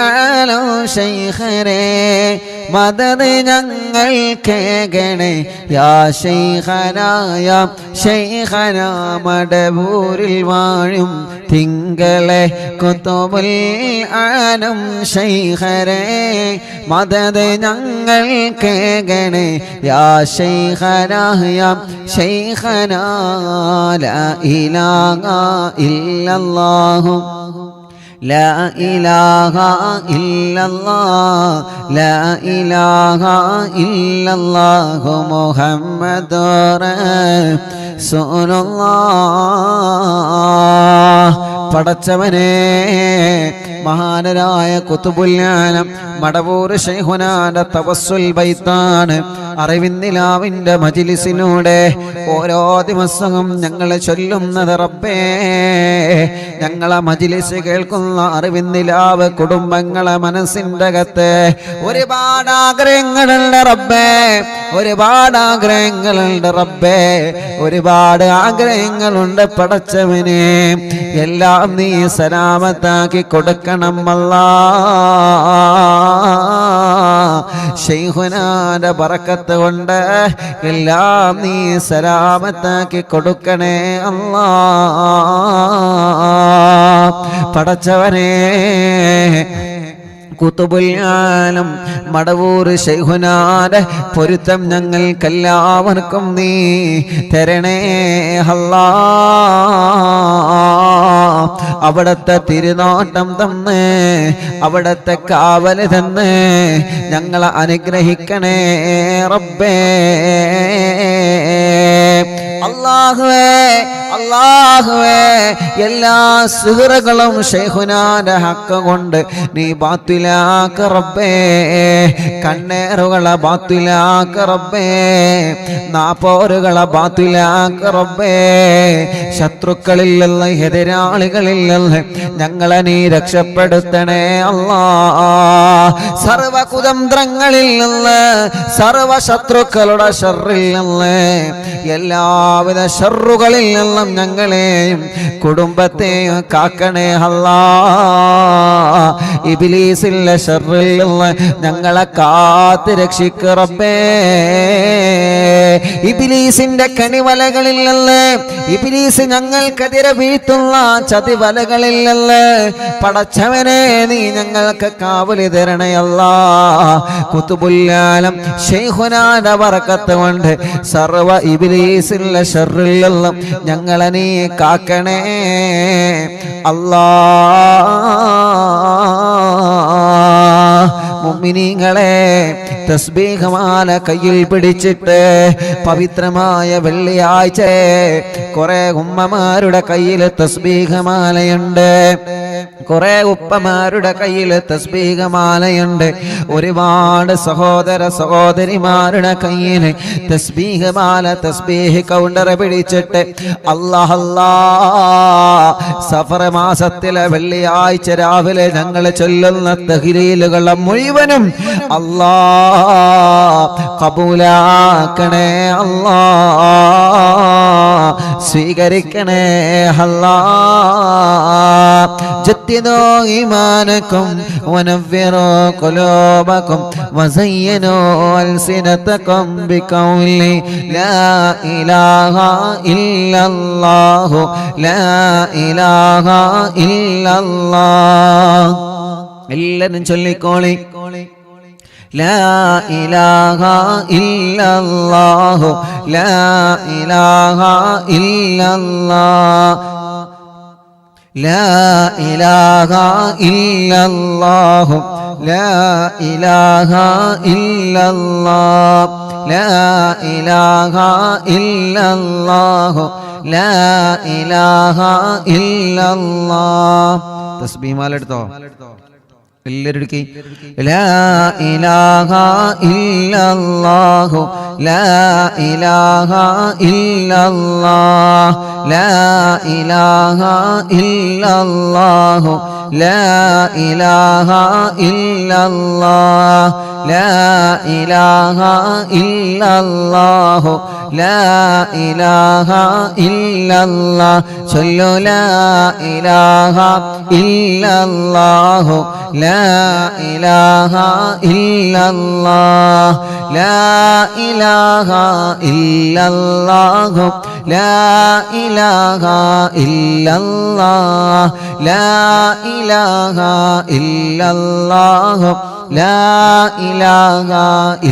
Speaker 2: ആലം ശൈഖരേ മദദ് ഞങ്ങൾ കേകണേ യാ ശൈഖനാ യാ ശൈഖനാ മടബൂരിൽ വാഴും തിങ്കളെ കുത്തുബുൽ ആലം ശൈഖരേ മദദ് ഞങ്ങൾ കേകണേ യാ ശൈഖനാ യാ ശൈഖനാ ലാ ഇലാഹ ഇല്ലല്ലാഹു لا إله إلا الله لا إله إلا الله محمد رسول الله പടച്ചവനെ മഹാനരായ ഖുതുബുൽ ആലം മടവൂർ ശൈഖുനാന്റെ തവസ്സുൽ ബൈത്താണ് അറിവിന്നിലാവിന്റെ മജ്ലിസിലൂടെ ഓരോ ദിവസവും ഞങ്ങൾ ചൊല്ലുന്നത് റബ്ബേ ഞങ്ങളെ മജ്ലിസ് കേൾക്കുന്ന അറിവിന്നിലാവ് കുടുംബങ്ങളെ മനസ്സിൻ്റെ അകത്ത് ഒരുപാട് ആഗ്രഹങ്ങളുണ്ട് റബ്ബേ ഒരുപാട് ആഗ്രഹങ്ങളുണ്ട് റബ്ബേ ഒരുപാട് ആഗ്രഹങ്ങളുണ്ട് പടച്ചവനെ എല്ലാം നീ സലാമത്താക്കി കൊടുക്കണം അല്ലാ ശൈഖുനാന്റെ ബറക്കത്ത് കൊണ്ട് എല്ലാം നീ സലാമത്താക്കി കൊടുക്കണേ അല്ലാ പടച്ചവനെ ഖുതുബുൽ ആലം മടവൂർ ശൈഖുനാന്റെ പൊരുത്തം ഞങ്ങൾക്കെല്ലാവർക്കും നീ തരണേ അല്ലാ അവിടത്തെ തിരുനോട്ടം തന്ന് അവിടത്തെ കാവല് തന്ന് ഞങ്ങളെ അനുഗ്രഹിക്കണേ റബ്ബേ അല്ലാഹുവേ അല്ലാഹുവേ എല്ലാ സിഹറുകളും ശൈഖുനാന്റെ ഹക്ക് കൊണ്ട് നീ ബാത്തിലാക്ക റബ്ബേ കണ്ണേറുകളെ ബാത്തിലാക്ക റബ്ബേ നാപ്പോരുകളെ ബാത്തിലാക്ക റബ്ബേ ശത്രുക്കളിൽ നിന്ന് എതിരാളികളിൽ നിന്ന് ഞങ്ങളെ നീ രക്ഷപ്പെടുത്തണേ അല്ലാ സർവ കുതന്ത്രങ്ങളിൽ നിന്ന്, സർവ ശത്രുക്കളുടെ ഷർറിൽ നിന്ന്, എല്ലാവിധ ഷർറുകളിൽ നിന്നും ഞങ്ങളെയും കുടുംബത്തെയും കാക്കണേ അല്ലാ. ഇബ്ലീസിന്റെ ഷർറിൽ നിന്ന് ഞങ്ങളെ കാത്ത് രക്ഷിക്ക് റബ്ബേ. ഇബ്ലീസിന്റെ കണിവലകളിൽ നിന്ന്, ഇബ്ലീസ് ഞങ്ങൾക്കെതിരെ വീഴ്ത്തുന്ന ചതിവലകളിൽ നിന്ന് പടച്ചവനെ നീ ഞങ്ങൾക്ക് കാവലി തരണേ അല്ലാ. ഖുതുബുൽ-ആലം ശൈഖുനാന്റെ ബറക്കത്ത് കൊണ്ട് സർവ ഇബ്ലീസിന്റെ ശർറിൽ നിന്നും ഞങ്ങളെ നീ കാക്കണേ അല്ലാ. മുഅ്മിനീങ്ങളെ, തസ്ബീഹ് മാല കയ്യിൽ പിടിച്ചിട്ട് പവിത്രമായ വെള്ളിയാഴ്ച കുറെ ഉമ്മമാരുടെ കയ്യിൽ തസ്ബീഹ് മാലയുണ്ട്, കുറെ ഉപ്പമാരുടെ കയ്യിൽ തസ്ബീഹ് മാലയുണ്ട്, ഒരുപാട് സഹോദര സഹോദരിമാരുടെ കയ്യിൽ തസ്ബീഹ് മാല, തസ്ബീഹ് കൗണ്ടർ പിടിച്ചിട്ട് അല്ലാഹ് അല്ലാഹ് സഫർ മാസത്തിലെ വെള്ളിയാഴ്ച രാവിലെ ഞങ്ങൾ ചൊല്ലുന്ന തഹ്ലീലുകളെ മുഴുവനും അല്ലാഹ് കബൂലാക്കണേ അല്ലാഹ്, സ്വീകരിക്കണേ അല്ലാഹ്. ജദ്ദിദൂ ഈമാനകും വനവ്വിറൂ ഖുലൂബകും വസയ്യിനൂ അൽസിനതകും ബിഖൗലി ലാ ഇലാഹ ഇല്ലല്ലാഹു ലാ ഇലാഹ ഇല്ലല്ലാഹ്. എല്ലാവരും ചൊല്ലിക്കോളി, ലാ ഇലാഹ ഇല്ലല്ലാഹു ലാ ഇലാഹ ഇല്ലല്ലാഹ് ലാ ഇലാഹ ഇല്ലല്ലാഹു ലാ ഇലാഹ ഇല്ലല്ലാഹ് ലാ ഇലാഹ ഇല്ലല്ലാഹു ലാ ഇലാഹ ഇല്ലല്ലാഹ്. തസ്ബീഹ് മാല എടുത്തോ എല്ലാവരും? ലാ ഇലാഹ ഇല്ലല്ലാഹു ലാ ഇലാഹ ഇല്ലല്ലാഹ് ലാ ഇലാഹ ഇല്ലല്ലാഹു ലാ ഇലാഹ ഇല്ലല്ലാഹ് ലാ ഇലാഹ ഇല്ലല്ലാഹു ലാ ഇലാഹ ഇല്ലല്ലാഹ്. ചൊല്ലു ലാ ഇലാഹ ഇല്ലല്ലാഹു ലാ ഇലാഹ ഇല്ലല്ലാഹ് ലാ ഇലാഹ ഇല്ലല്ലാഹു ലാ ഇലാഹ ഇല്ലല്ലാഹ് ലാ ഇലാഹ ഇല്ലല്ലാഹു ലാ ഇലാഹ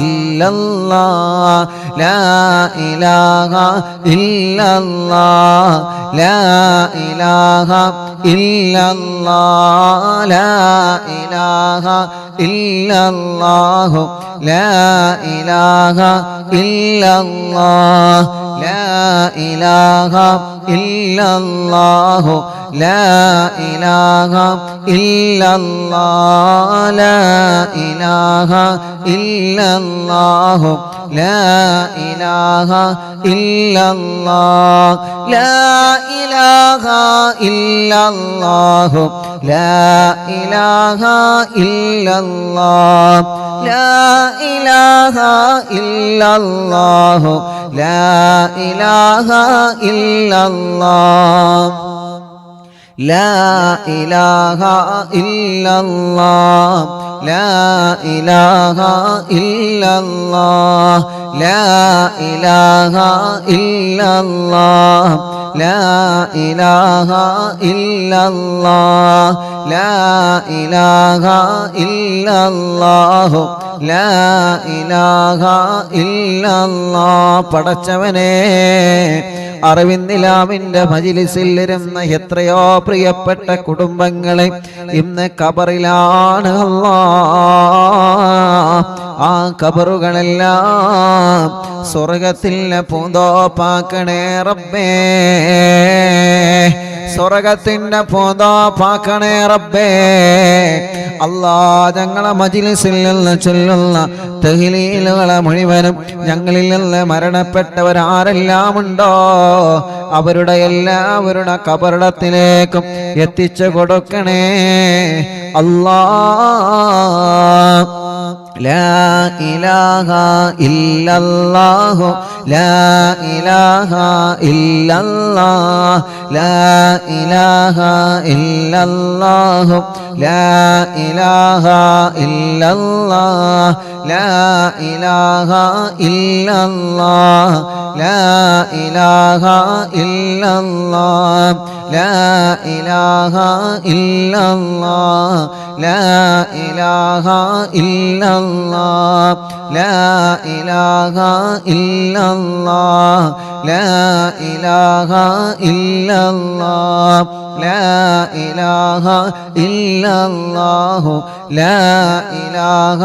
Speaker 2: ഇല്ലല്ലാഹ് ലാ ഇലാഹ ഇല്ലല്ലാഹ് ലാ ഇലാഹ ഇല്ലല്ലാഹ് ലാ ഇലാഹ ഇല്ലല്ലാഹു ലാ ഇലാഹ ഇല്ലല്ലാഹ് ലാ ഇലാഹ ഇല്ലല്ലാഹു ലാ ഇലാഹ ഇല്ലല്ലാഹ് ലാ ഇലാഹ ഇല്ലല്ലാഹു ലാ ഇലാഹ ഇല്ലല്ലാഹ് ലാ ഇലാഹ ഇല്ലല്ലാഹു ലാ ഇലാഹ ഇല്ലല്ലാഹ് ലാ ഇലാഹ ഇല്ലല്ലാഹു ലാ ഇലാഹ ഇല്ലല്ലാഹ് ലാ ഇലാഹ ഇല്ലല്ലാഹ് ലാ ഇലാഹ ഇല്ലല്ലാഹ് ലാ ഇലാഹ ഇല്ലല്ലാഹ് ലാ ഇലാഹ ഇല്ലല്ലാഹ് ലാ ഇലാഹ ഇല്ലല്ലാഹു ലാ ഇലാഹ ഇല്ലല്ലാഹ്. പടച്ചവനെ, അറിവിന്ദിലാമിന്റെ മജ്‌ലിസിൽ ഇരുന്ന എത്രയോ പ്രിയപ്പെട്ട കുടുംബങ്ങളെ ഇന്ന് ഖബറിലാണ് അല്ലാഹ്. ആ ഖബറുകളെല്ലാം സ്വർഗത്തിലെ പൂന്തോപ്പാക്കണേ റബ്ബേ, സ്വർഗത്തിന്റെ പൂന്തോപ്പാക്കണേ റബ്ബേ. അല്ലാ, ഞങ്ങളെ മജ്‌ലിസിൽ നിന്ന് ചൊല്ലുന്ന തഹ്ലീലുകളെ മുഴുവനും ഞങ്ങളിൽ നിന്ന് മരണപ്പെട്ടവരാരെല്ലാം ഉണ്ടോ അവരുടെ എല്ലാവരുടെ കബറിടത്തിലേക്കും എത്തിച്ചു കൊടുക്കണേ അല്ലാ. ലാ ഇലാഹ ഇല്ലല്ലാഹു ലാ ഇലാഹ ഇല്ലല്ലാഹ് ലാ ഇലാഹ ഇല്ലല്ലാഹു ലാ ഇലാഹ ഇല്ലല്ലാഹ് ലാ ഇലാഹ ഇല്ലല്ലാഹ് ലാ ഇലാഹ ഇല്ലല്ലാഹ് ലാ ഇലാഹ ഇല്ലല്ലാഹ് ലാ ഇലാഹ ഇല്ലല്ലാഹ് ലാ ഇലാഹ ഇല്ലല്ലാഹ് ലാ ഇലാഹ ഇല്ലല്ലാഹ് ലാ ഇലാഹ ഇല്ലല്ലാഹു ലാ ഇലാഹ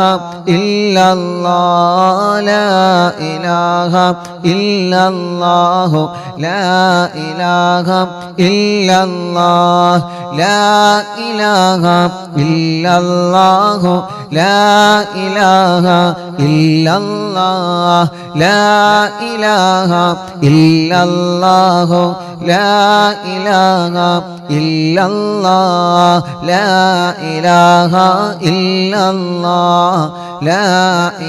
Speaker 2: ഇല്ലല്ലാഹ് ലാ ഇലാഹ ഇല്ലല്ലാഹു ലാ ഇലാഹ ഇല്ലല്ലാഹ് ലാ ഇലാഹ ഇല്ലല്ലാഹു ലാ ഇലാഹ ഇല്ലല്ലാഹ് ലാ ഇലാഹ ഇല്ലല്ലാഹു ലാ ഇലാഹ ഇല്ലല്ലാഹ് ലാ ഇലാഹ ഇല്ലല്ലാഹ് ലാ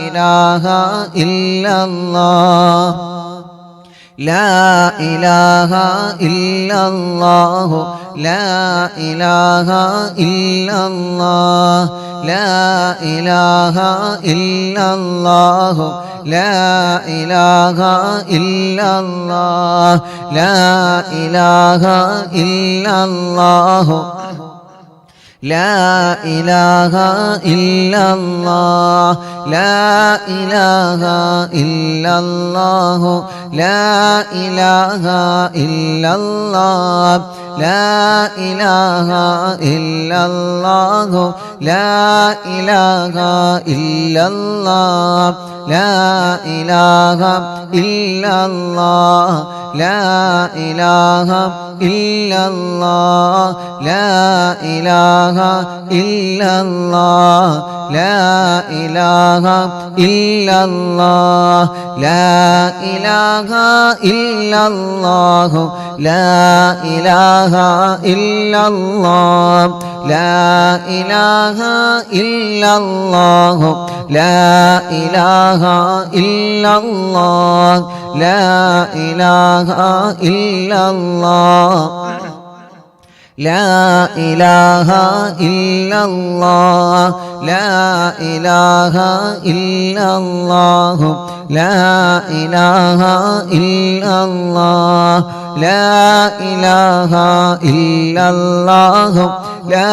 Speaker 2: ഇലാഹ ഇല്ലല്ലാഹ് ലാ ഇലാഹ ഇല്ലല്ലാഹു ലാ ഇലാഹ ഇല്ലല്ലാഹ് ലാ ഇലാഹ ഇല്ലല്ലാഹു ലാ ഇലാഹ ഇല്ലല്ലാഹ് ലാ ഇലാഹ ഇല്ലല്ലാഹു ലാ ഇലാഹ ഇല്ലല്ലാഹ് ലാ ഇലാഹ ഇല്ലല്ലാഹു ലാ ഇലാഹ ഇല്ലല്ലാഹ് ലാ ഇലാഹ ഇല്ലല്ലാഹു ലാ ഇലാഹ ഇല്ലല്ലാഹ് ലാ ഇലാഹ ഇല്ലല്ലാഹ് ലാ ഇലാഹ ഇല്ലല്ലാഹ് ലാ ഇലാഹ ഇല്ലല്ലാഹ് ലാ ഇലാഹ ഇല്ലല്ലാഹ് ലാ ഇലാഹ ഇല്ലല്ലാഹു ലാ ഇലാഹ ഇല്ലല്ലാഹ് ലാ ഇലാഹ ഇല്ലല്ലാഹു ലാ ഇലാഹ ഇല്ലല്ലാഹ് ലാ ഇലാഹ ഇല്ലല്ലാഹ് ലാ ഇലാഹ ഇല്ലല്ലാഹ് ലാ ഇലാഹ ഇല്ലല്ലാഹു ലാ ഇലാഹ ഇല്ലല്ലാഹ് ലാ ഇലാഹ ഇല്ലല്ലാഹു ലാ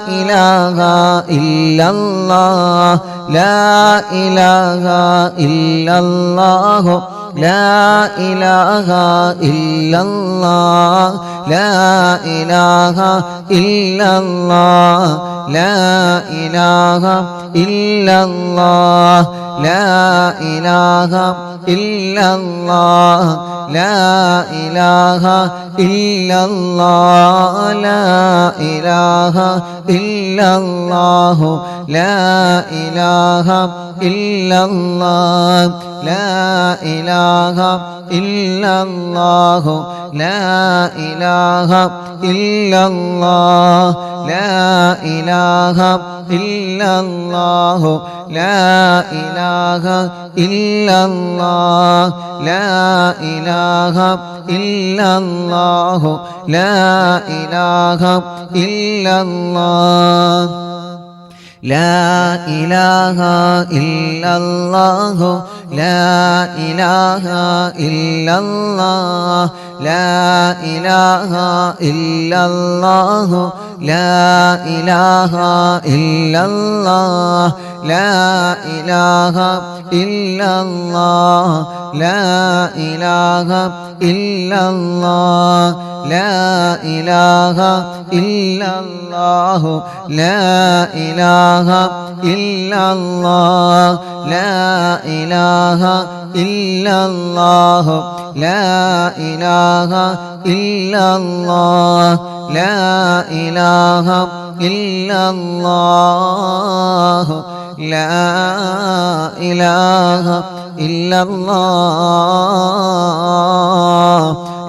Speaker 2: ഇലാഹ ഇല്ലല്ലാഹ് ലാ ഇലാഹ ഇല്ലല്ലാഹു ലാ ഇലാഹ ഇല്ലല്ലാഹ് ലാ ഇലാഹ ഇല്ലല്ലാഹ് ലാ ഇലാഹ ഇല്ലല്ലാഹ് ലാ ഇലാഹ ഇല്ലല്ലാഹ് ലാ ഇലാഹ ഇല്ലല്ലാഹ് ലാ ഇലാഹ ഇല്ലല്ലാഹു ലാ ഇലാഹ ഇല്ലല്ലാഹ് ലാ ഇലാഹ ഇല്ലല്ലാഹു ലാ ഇലാഹ ഇല്ലല്ലാഹ് ലാ ഇലാഹ ഇല്ലല്ലാഹു ലാ ഇലാഹ ഇല്ലല്ലാഹ് ലാ ഇലാഹ ഇല്ലല്ലാഹു ലാ ഇലാഹ ഇല്ലല്ലാഹ് ലാ ഇലാഹ ഇല്ലല്ലാഹു ലാ ഇലാഹ ഇല്ലല്ലാഹ് ലാ ഇലാഹ ഇല്ലല്ലാഹു ലാ ഇലാഹ ഇല്ലല്ലാഹ് ലാ ഇലാഹ ഇല്ലല്ലാഹ് ലാ ഇലാഹ ഇല്ലല്ലാഹ് ലാ ഇലാഹ ഇല്ലല്ലാഹു ലാ ഇലാഹ ഇല്ലല്ലാഹ് ലാ ഇലാഹ ഇല്ലല്ലാഹു ലാ ഇലാഹ ഇല്ലല്ലാഹ് ലാ ഇലാഹ ഇല്ലല്ലാഹു ലാ ഇലാഹ ഇല്ലല്ലാഹ്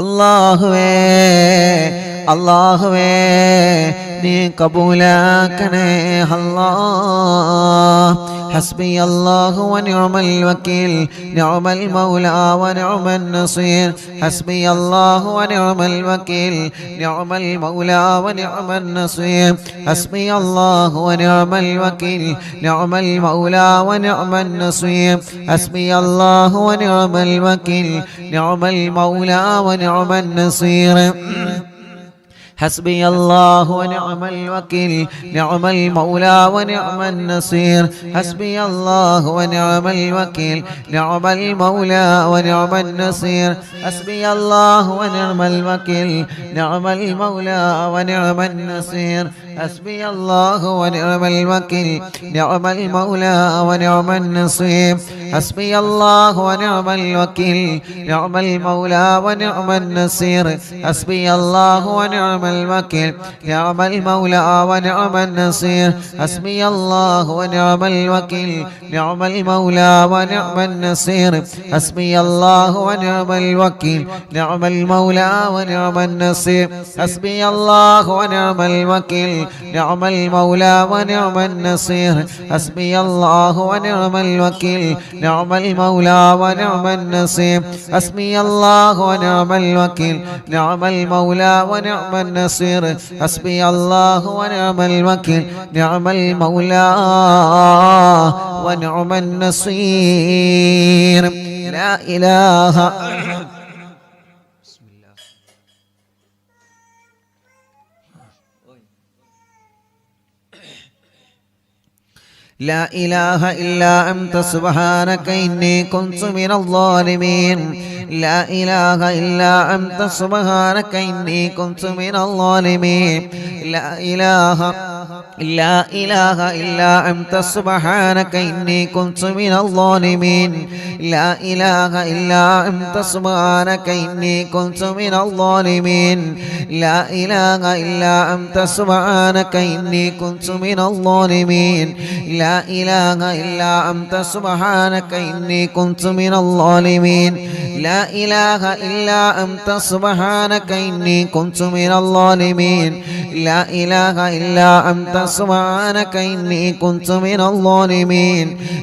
Speaker 2: അല്ലാഹുവേ അല്ലാഹുവേ നീ കബൂലാക്കണേ അല്ലാഹ്. ഹസ്ബി അല്ലാഹു വനിഅമൽ വക്കീൽ നിഅമൽ മൗലാ വനിഅമൻ നസീർ. ഹസ്ബി അല്ലാഹു വനിഅമൽ വക്കീൽ നിഅമൽ മൗലാ വനിഅമൻ നസീർ. ഹസ്ബി അല്ലാഹു വനിഅമൽ വക്കീൽ നിഅമൽ മൗലാ വനിഅമൻ നസീർ. ഹസ്ബി അല്ലാഹു വനിഅമൽ വക്കീൽ നിഅമൽ മൗലാ വനിഅമൻ നസീർ. حسبي الله ونعم الوكيل نعم المولى ونعم النصير. حسبي الله ونعم الوكيل نعم المولى ونعم النصير. حسبي الله ونعم الوكيل نعم المولى ونعم النصير. حسبي الله ونعم الوكيل نعم المولى ونعم النصير. حسبي الله ونعم الوكيل نعم المولى ونعم النصير. حسبي الله ونعم الوكيل نعم المولى ونعم النصير. حسبي الله ونعم الوكيل نعم المولى ونعم النصير. حسبي الله ونعم الوكيل نعم المولى ونعم النصير. حسبي الله ونعم الوكيل نعم المولى ونعم النصير. حسبي الله ونعم الوكيل نعم المولى ونعم النصير. حسبي الله ونعم الوكيل نعم المولى ونعم النصير. حسبي الله ونعم الوكيل نعم المولى ونعم النصير. لا إله لا إله إلا أنت سبحانك إني كنت من الظالمين. لا إله إلا أنت سبحانك إني كنت من الظالمين. لا إله إلا أنت سبحانك إني كنت من الظالمين. لا إله إلا أنت سبحانك إني كنت من الظالمين. لا إله إلا أنت سبحانك إني كنت من الظالمين. لا إله إلا أنت سبحانك إني كنت من الظالمين. لا إله إلا أنت سبحانك إني كنت من الظالمين. لا إله إلا أنت سبحانك إني كنت من الظالمين.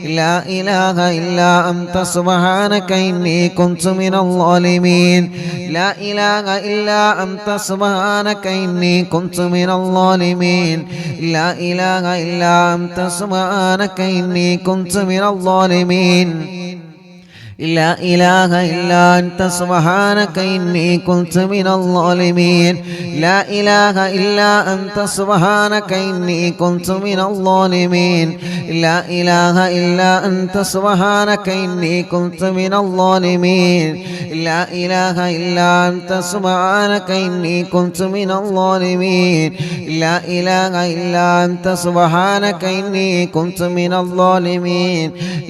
Speaker 2: لا إله إلا أنت سبحانك إني كنت من الظالمين. لا إله إلا أنت سبحانك إني كنت من الظالمين. لا إله إلا أنت سبحانك إني كنت من الظالمين. لا إله إلا أنت سبحانك إني كنت من الظالمين. لا إله إلا أنت سبحانك إني كنت من الظالمين. لا إله إلا أنت سبحانك إني كنت من الظالمين. لا إله إلا أنت سبحانك إني كنت من الظالمين. لا إله إلا أنت سبحانك إني كنت من الظالمين.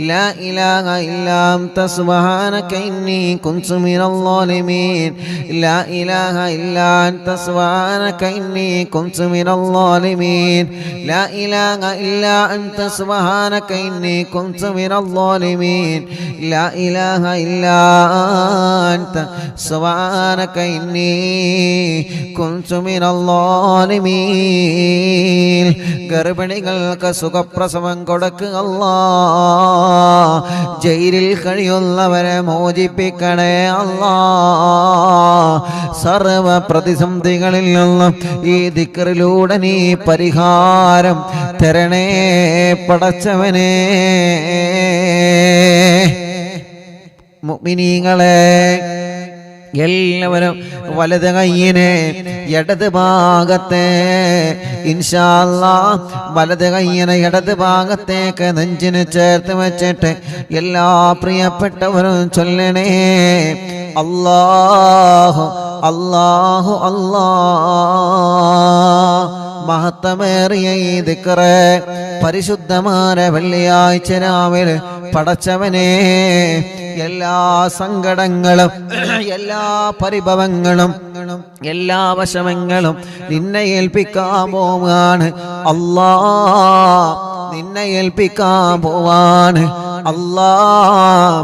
Speaker 2: لا إله إلا أنت سبحانك إني كنت من الظالمين. لا إله إلا أنت سبحانك إني كنت من الظالمين. لا إله إلا أنت سبحانك إني كنت من الظالمين. لا إله إلا أنت سبحانك إني كنت من الظالمين. ഗർഭിണികൾക്ക് സുഖപ്രസവം കൊടുക്കുക അല്ലാഹ്. ജയിലിൽ കഴിയുന്നവരെ മോചിപ്പിക്കണേ അല്ലാഹ്. സർവ പ്രതിസന്ധികളിൽ നിന്നും ഈ ദിക്റിലൂടെ നീ പരിഹാരം തരണേ പടച്ചവനേ. മുഅ്മിനീങ്ങളെ എല്ലാവരും വലത് കയ്യിനെ ഇടത് ഭാഗത്തെ ഇൻഷാ അല്ലാഹ് വലത് കയ്യിനെ ഇടത് ഭാഗത്തേക്ക് നെഞ്ചിന് ചേർത്ത് വെച്ചിട്ട് എല്ലാ പ്രിയപ്പെട്ടവരും ചൊല്ലണേ അല്ലാഹു അല്ലാഹു അല്ലാഹ്. മഹത്തമേറിയ ഈ ദിക്റ് പരിശുദ്ധമായ വെള്ളിയാഴ്ച രാവിലെ പടച്ചവനെ എല്ലാ സങ്കടങ്ങളും എല്ലാ പരിഭവങ്ങളും എല്ലാ വശമങ്ങളും നിന്നെ ഏൽപ്പിക്കാൻ പോവാണ് അല്ലാഹ്. നിന്നെ ഏൽപ്പിക്കാൻ പോവാണ് അല്ലാഹ്.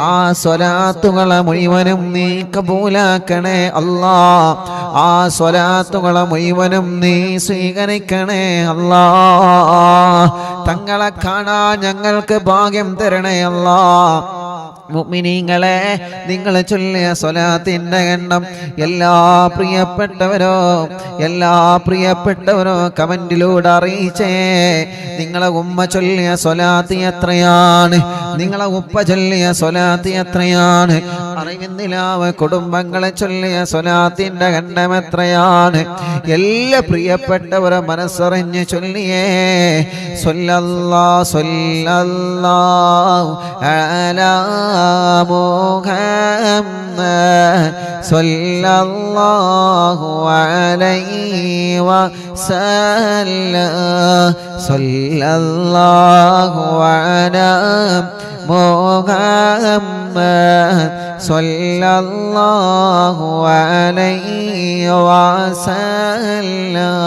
Speaker 2: ആ സ്വലാത്തുകളെ മുഴുവനും നീ കബൂലാക്കണേ അല്ലാ. ആ സ്വലാത്തുകളെ മുഴുവനും നീ സ്വീകരിക്കണേ അല്ലാ. തങ്ങളെ കാണാൻ ഞങ്ങൾക്ക് ഭാഗ്യം തരണേ അല്ലാ. മുഅ്മിനീങ്ങളെ, നിങ്ങൾ ചൊല്ലിയ സ്വലാത്തിന്റെ എണ്ണം എല്ലാ പ്രിയപ്പെട്ടവരോ കമന്റിലൂടെ അറിയിച്ചേ. നിങ്ങളെ ഉമ്മ ചൊല്ലിയ സ്വലാത്ത് എത്രയാണ്? നിങ്ങളെ ഉപ്പ ചൊല്ലിയ സ്വലാത്ത് എത്രയാണ്? അറിവിന്ദിലാവ് കുടുംബങ്ങളെ ചൊല്ലിയ സ്വലാത്തിന്റെ എണ്ണം എത്രയാണ്? എല്ലാ പ്രിയപ്പെട്ടവരെ മനസ്സറിഞ്ഞ് ചൊല്ലിയേ. സ്വല്ലല്ലാഹു അലാ മുഹമ്മദ് സ്വല്ലല്ലാഹു അലൈഹി വസല്ലം. സ്വല്ലല്ലാഹു അലാ മുഹമ്മദ് സ്വല്ലല്ലാഹു അലൈഹി വസല്ലം.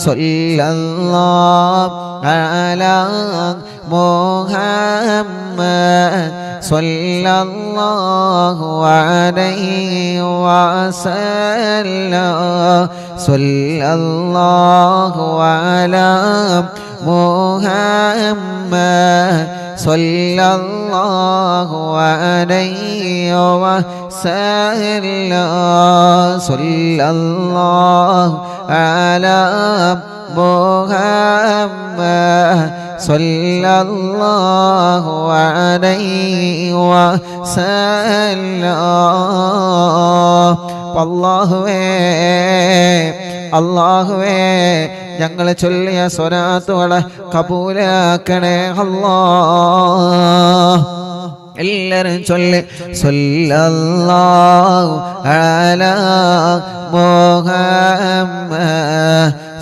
Speaker 2: സ്വല്ലല്ലാഹു അലാ മുഹമ്മദ് സ്വല്ലല്ലാഹു അലൈഹി വസല്ലം. സ്വല്ലല്ലാഹു അലാ മുഹമ്മദ് സ്വല്ലല്ലാഹു അലൈഹി വസല്ലം. സ്വല്ലല്ലാഹു അലാ മുഹമ്മദ് സ്വല്ലല്ലാഹു അലൈഹി വസല്ലം. അല്ലാഹുവേ ഞങ്ങൾ ചൊല്ലിയ സ്വലാത്തുകളെ കബൂലാക്കണേ അല്ലാഹ്. എല്ലാവരും ചൊല്ലി സ്വല്ലല്ലാഹു അലാ മുഹമ്മദ്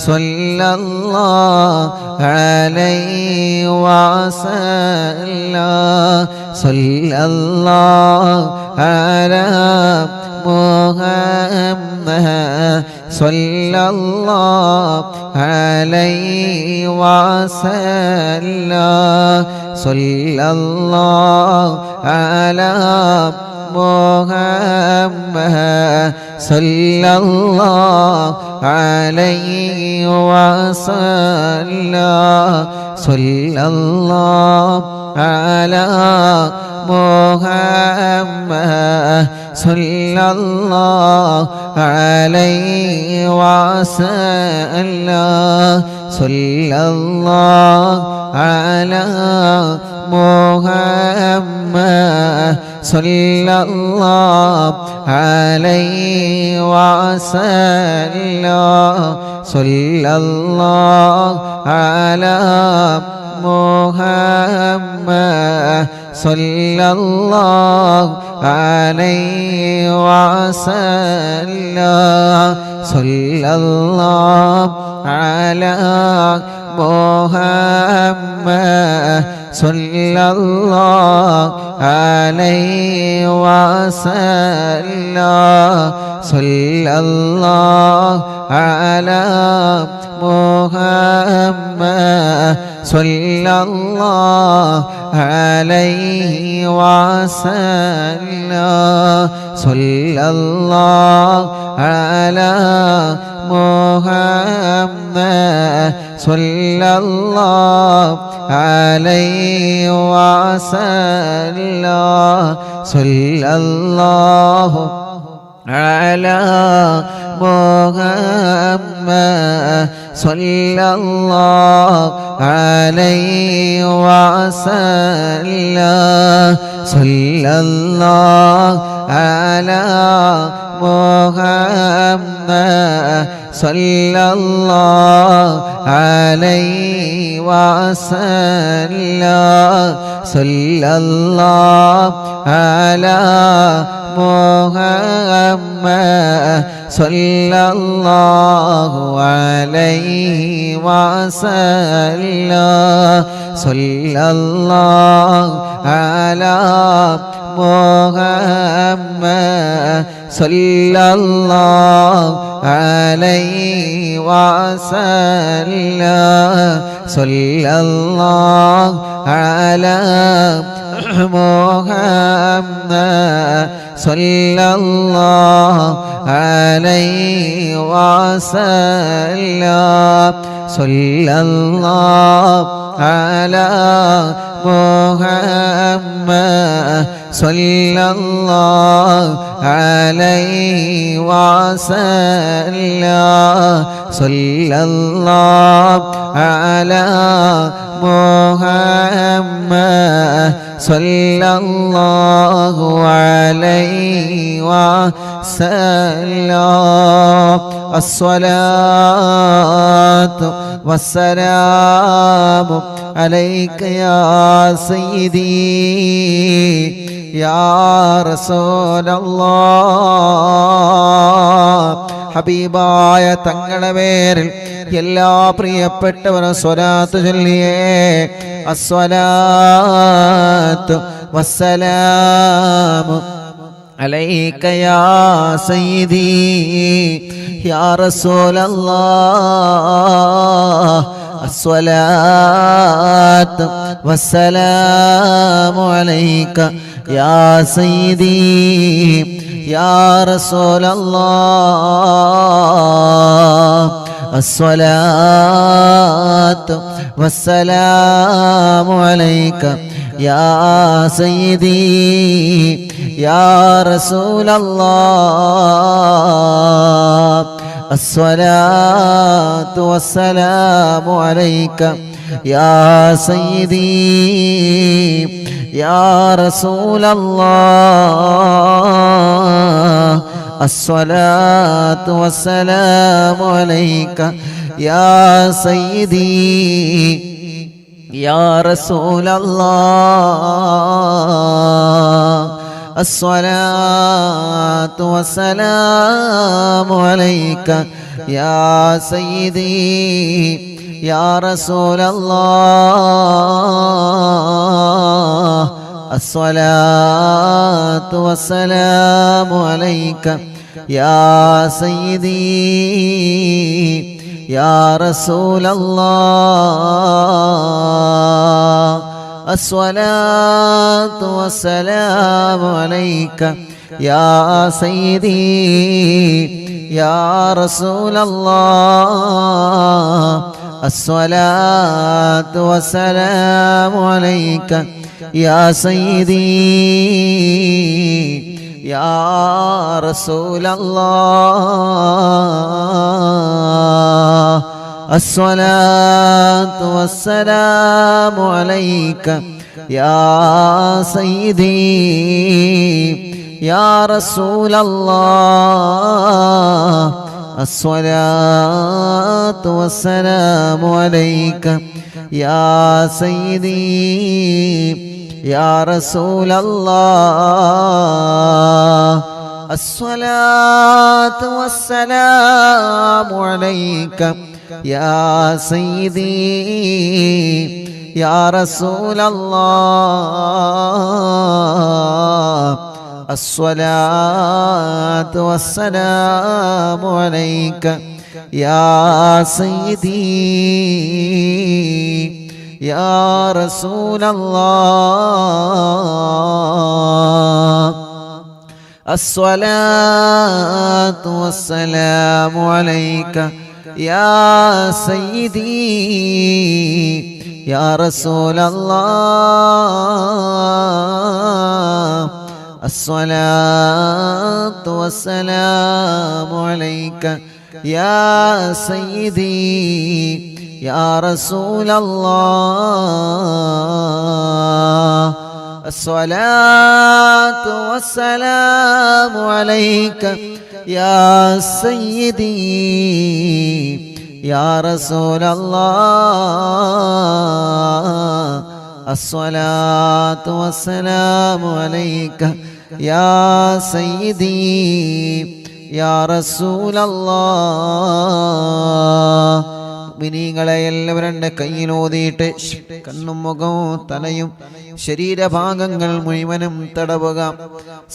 Speaker 2: സ്വല്ലല്ലാഹു അലൈഹി വസല്ലം. സ്വല്ലല്ലാഹു അലാ മുഹമ്മദ് സ്വല്ലല്ലാഹു അലൈഹി വസല്ലം. സ്വല്ലല്ലാഹു അലാ മുഹമ്മദ് സ്വല്ലല്ലാഹു അലൈഹി വസല്ലം. സ്വല്ലല്ലാഹു അലാ മുഹമ്മദ് സ്വല്ലല്ലാഹു അലൈഹി വസല്ലം. സ്വല്ലല്ലാഹു അലാ മുഹമ്മദ് സ്വല്ലല്ലാഹു അലൈഹി വസല്ലം. സ്വല്ലല്ലാഹു അലാ മുഹമ്മദ് സ്വല്ലല്ലാഹു അലൈഹി വസല്ലം. സ്വല്ലല്ലാഹു അലാ മുഹമ്മദ് സ്വല്ലല്ലാഹു അലൈഹി വസല്ലം. സ്വല്ലല്ലാഹു അലാ മുഹമ്മദ് സ്വല്ലല്ലാഹു അലൈഹി വസല്ലം. സ്വല്ലല്ലാഹു അലാ മുഹമ്മദ് സ്വല്ലല്ലാഹു അലൈഹി വസല്ലം. സ്വല്ലല്ലാഹു അലാ മുഹമ്മദ് സ്വല്ലല്ലാഹു അലൈഹി വസല്ലം. സ്വല്ലല്ലാഹു അലാ മുഹമ്മദ് സ്വല്ലല്ലാഹു അലൈഹി വസല്ലം. സ്വല്ലല്ലാഹു അലാ മുഹമ്മദ് സ്വല്ലല്ലാഹു അലൈഹി വസല്ലം. സ്വല്ലല്ലാഹു അലാ മുഹമ്മദ് സ്വല്ലല്ലാഹു അലൈഹി വസല്ലം. സ്വല്ലല്ലാഹു അലാ محمد صلى الله عليه وسلم صلى الله على محمد صلى الله عليه وسلم صلى الله على محمد صلى الله عليه وسلم الصلاة والسلام عليك يا سيدي يا رسول الله ഹബീബായ തങ്ങളുടെ പേരിൽ എല്ലാ പ്രിയപ്പെട്ടവരും സ്വലാത്ത് ചൊല്ലിയേ അസ്സലാത്തു വസ്സലാമു അലൈക യാ സയ്യിദി യാ റസൂലല്ലാഹ് അസ്സലാത്തു വസ്സലാമു അലൈക യാ സയ്യിദി യാ റസൂലല്ലാഹ് الصلاة والسلام عليك يا سيدي يا رسول الله الصلاة والسلام عليك يا سيدي يا رسول الله الصلاة والسلام عليك يا سيدي يا رسول الله الصلاة والسلام عليك يا سيدي يا رسول الله الصلاة والسلام عليك يا سيدي يا رسول الله الصلاة والسلام عليك يا سيدي يا رسول الله الصلاة والسلام عليك يا سيدي يا رسول الله الصلاة والسلام عليك يا سيدي يا رسول الله الصلاة والسلام عليك يا سيدي يا رسول الله الصلاة والسلام عليك يا سيدي يا رسول الله الصلاة والسلام عليك يا سيدي يا رسول الله الصلاة والسلام عليك يا سيدي يا رسول الله الصلاة والسلام عليك يا سيدي يا رسول الله الصلاة والسلام عليك يا سيدي يا رسول الله الصلاة والسلام عليك يا سيدي يا رسول الله മിനിങ്ങളെ എല്ലാവരും കയ്യിലോതിയിട്ട് കണ്ണും മുഖവും തലയും ശരീരഭാഗങ്ങൾ മുഴുവനും തടവുക.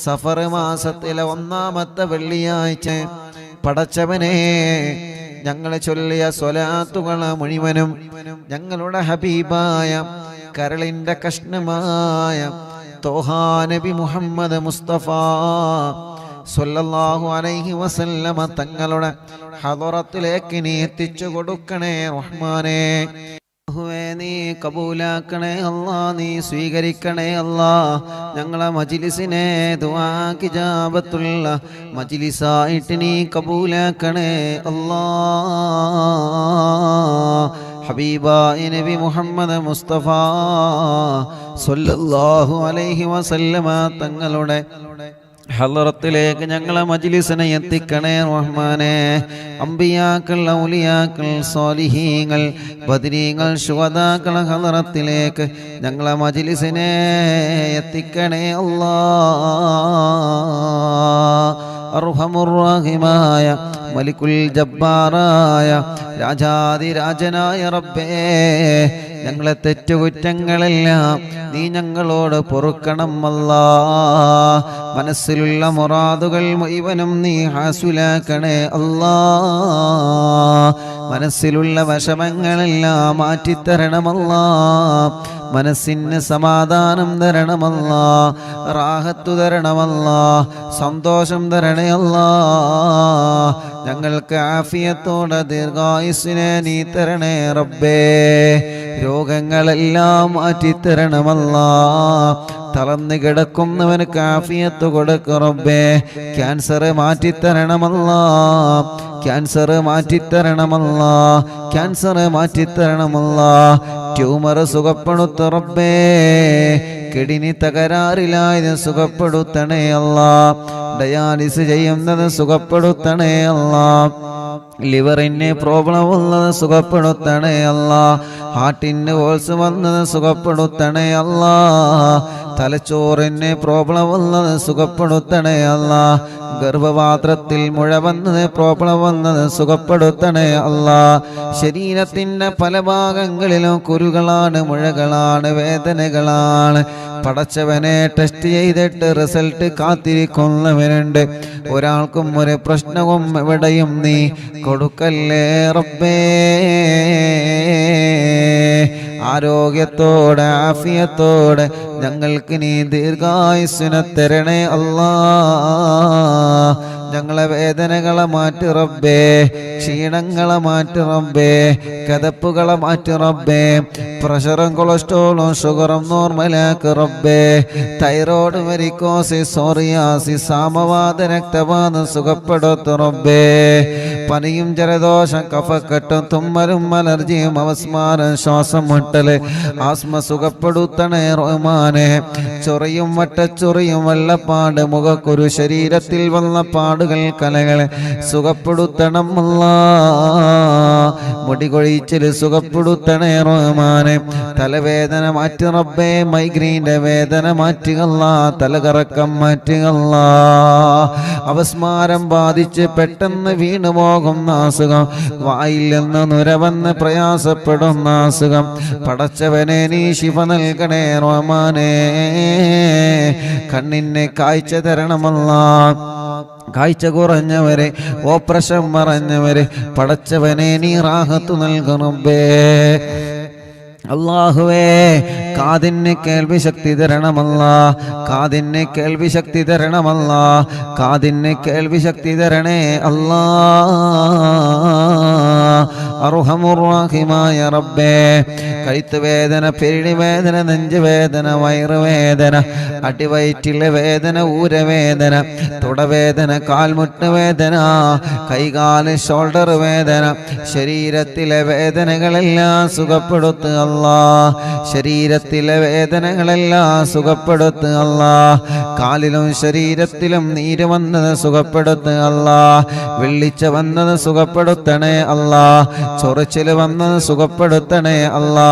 Speaker 2: സഫർ മാസത്തിലെ 1-ാമത്തെ വെള്ളിയാഴ്ച പടച്ചവനെ ഞങ്ങൾ ചൊല്ലിയ സ്വലാത്തുകൾ മുഴുവനും ഞങ്ങളുടെ ഹബീബായ കരളിൻ്റെ കഷ്ണമായ തോഹാ നബി മുഹമ്മദ് മുസ്തഫ സ്വല്ലല്ലാഹു അലൈഹി വസല്ലമ തങ്ങളുടെ ഹദറത്തിലേക്ക് നീ എത്തിച്ചു കൊടുക്കണേ റഹ്മാനേ. നീ കബൂലാക്കണേ അല്ലാ, നീ സ്വീകരിക്കണേ അല്ലാ. ഞങ്ങളെ മജ്ലിസിനെ ദുആക്ക് ഇജാബത്തുള്ള മജ്ലിസായിട്ട് നീ കബൂലാക്കണേ അല്ലാ. ഹബീബായ നബി മുഹമ്മദ് മുസ്തഫ സ്വല്ലല്ലാഹു അലൈഹി വസല്ലമ തങ്ങളുടെ ഹളറത്തിലേക്ക് ഞങ്ങളെ മജ്ലിസിനെ എത്തിക്കണേ റഹ്മാനേ. അമ്പിയാക്കൾ, ഔലിയാക്കൾ, സ്വാലിഹീങ്ങൾ, ബദരീങ്ങൾ, ശുഹദാക്കൾ ഹളറത്തിലേക്ക് ഞങ്ങളെ മജ്ലിസിനെ എത്തിക്കണേ അല്ലാഹ്. അർഹമുർ-റഹീമായ മലിക്കുൽ ജബ്ബാറായ രാജാതിരാജനായ റബ്ബേ, ഞങ്ങളെ തെറ്റുകുറ്റങ്ങളെല്ലാം നീ ഞങ്ങളോട് പൊറുക്കണം അല്ലാ. മനസ്സിലുള്ള മുറാദുകൾ മുഴുവനും നീ ഹാസുലാക്കണേ അല്ലാ. മനസ്സിലുള്ള വിഷമങ്ങളെല്ലാം മാറ്റിത്തരണമല്ലാ. മനസ്സിന് സമാധാനം തരണമല്ലാ, റാഹത്തു തരണമല്ലാ, സന്തോഷം തരണേ അല്ലാ. ഞങ്ങൾക്ക് ആഫിയത്തോടെ ദീർഘായുസ്സിനെ നീ തരണേ റബ്ബേ. രോഗങ്ങളെല്ലാം മാറ്റിത്തരണമല്ലാ. തളർന്നു കിടക്കുന്നവന് ആഫിയത്ത് കൊടുക്ക് റബ്ബേ. ക്യാൻസർ മാറ്റിത്തരണമല്ലാ, ക്യാൻസർ മാറ്റിത്തരണമല്ലാ, ക്യാൻസർ മാറ്റിത്തരണമല്ലാ. ട്യൂമർ സുഖപ്പെടുത്ത റബ്ബേ. കിഡ്നി തകരാറിലായത് സുഖപ്പെടുത്തണേ അല്ലാ. ഡയാലിസ് ചെയ്യുന്നത് സുഖപ്പെടുത്തണേ അല്ലാ. ലിവറിന് പ്രോബ്ലം ഉള്ളത് സുഖപ്പെടുത്തണേ അല്ലാ. ഹാർട്ടിന് ഹോൾസ് വന്നത് സുഖപ്പെടുത്തണേ അല്ലാ. തലച്ചോറിന് പ്രോബ്ലം ഉള്ളത് സുഖപ്പെടുത്തണേ അല്ലാ. ഗർഭപാത്രത്തിൽ മുഴ വന്നത് പ്രോബ്ലം വന്നത് സുഖപ്പെടുത്തണേ അല്ലാ. ശരീരത്തിൻ്റെ പല ഭാഗങ്ങളിലും കുരുകളാണ്, മുഴകളാണ്, വേദനകളാണ്. പടച്ചവനെ ടെസ്റ്റ് ചെയ്തിട്ട് റിസൾട്ട് കാത്തിരിക്കുന്നവരുണ്ട്. ഒരാൾക്കും ഒരു പ്രശ്നവും എവിടെയും നീ കൊടുക്കല്ലേ റബ്ബേ. ആരോഗ്യത്തോടെ ആഫിയത്തോടെ ഞങ്ങൾക്ക് നീ ദീർഘായുസ്സിനെ തരണേ അല്ലാ. ഞങ്ങളെ വേദനകളെ മാറ്റി റബ്ബേ, ക്ഷീണങ്ങളെ മാറ്റി റബ്ബേ, കതപ്പുകളെ മാറ്റി റബ്ബേ. പ്രഷറും കൊളസ്ട്രോളും ഷുഗറും നോർമലാക്ക് റബ്ബേ. തൈറോയ്ഡ്, വെരിക്കോസിസ്, സോറിയാസിസ്, സാമവാത, രക്തവാതം സുഖപ്പെടുത്തു റബ്ബേ. പനിയും ജലദോഷം കഫക്കെട്ടും തുമ്മലും അലർജിയും അവസ്മാരം ശ്വാസം മുട്ടല് ആസ്മ സുഖപ്പെടുത്തണേ റഹ്മാനെ. ചൊറിയും വട്ടച്ചൊറിയും വെള്ളപ്പാട് മുഖക്കുരു ശരീരത്തിൽ വന്ന പാടുകൾ കലകളെ സുഖപ്പെടുത്തണം അല്ലാ. മുടികൊഴിച്ചിൽ സുഖപ്പെടുത്തണേ റഹ്മാനെ. തലവേദന മാറ്റി റബ്ബേ. മൈഗ്രീൻ്റെ വേദന മാറ്റുകല്ലാ. തലകറക്കം മാറ്റുകല്ലാ. അവസ്മാരം ബാധിച്ച് പെട്ടെന്ന് വീണുപോകുന്ന അസുഖം, വായിൽ നിന്ന് നുരവന്ന് പ്രയാസപ്പെടുന്ന അസുഖം, പടച്ചവനെ നീ ശിഫ നൽകണേ റഹ്മാനേ. കണ്ണിന് കാഴ്ച തരണമല്ലാ. കാഴ്ച കുറഞ്ഞവരെ, ഓപ്പറേഷൻ മറഞ്ഞവരെ പടച്ചവനെ നീ റാഹത്ത് നൽകണമേ. അല്ലാഹുവേ, കാതിന് കേൾവി ശക്തി തരണമല്ലാ. കാതിന് കേൾവി ശക്തി തരണമല്ലാ. കാതിന് കേൾവി ശക്തി തരണേ അല്ലാ. അർഹമുർ-റഹീമായ റബ്ബേ, കഴുത്ത് വേദന, പെരിടി വേദന, നെഞ്ചുവേദന, വയറുവേദന, അടിവയറ്റിലെ വേദന, ഊരവേദന, തുടവേദന, കാൽമുട്ട് വേദന, കൈകാല് ഷോൾഡർ വേദന, ശരീരത്തിലെ വേദനകളെല്ലാം സുഖപ്പെടുത്തുക അല്ലാ. ശരീരത്തിലെ വേദനകളെല്ലാം സുഖപ്പെടുത്തുക അല്ലാ. കാലിലും ശരീരത്തിലും നീര് വന്നത് സുഖപ്പെടുത്തുക അല്ലാ. വെള്ളിച്ച വന്നത് സുഖപ്പെടുത്തണേ അല്ലാ. ചൊറിച്ചില് വന്നത് സുഖപ്പെടുത്തണേ അല്ലാ.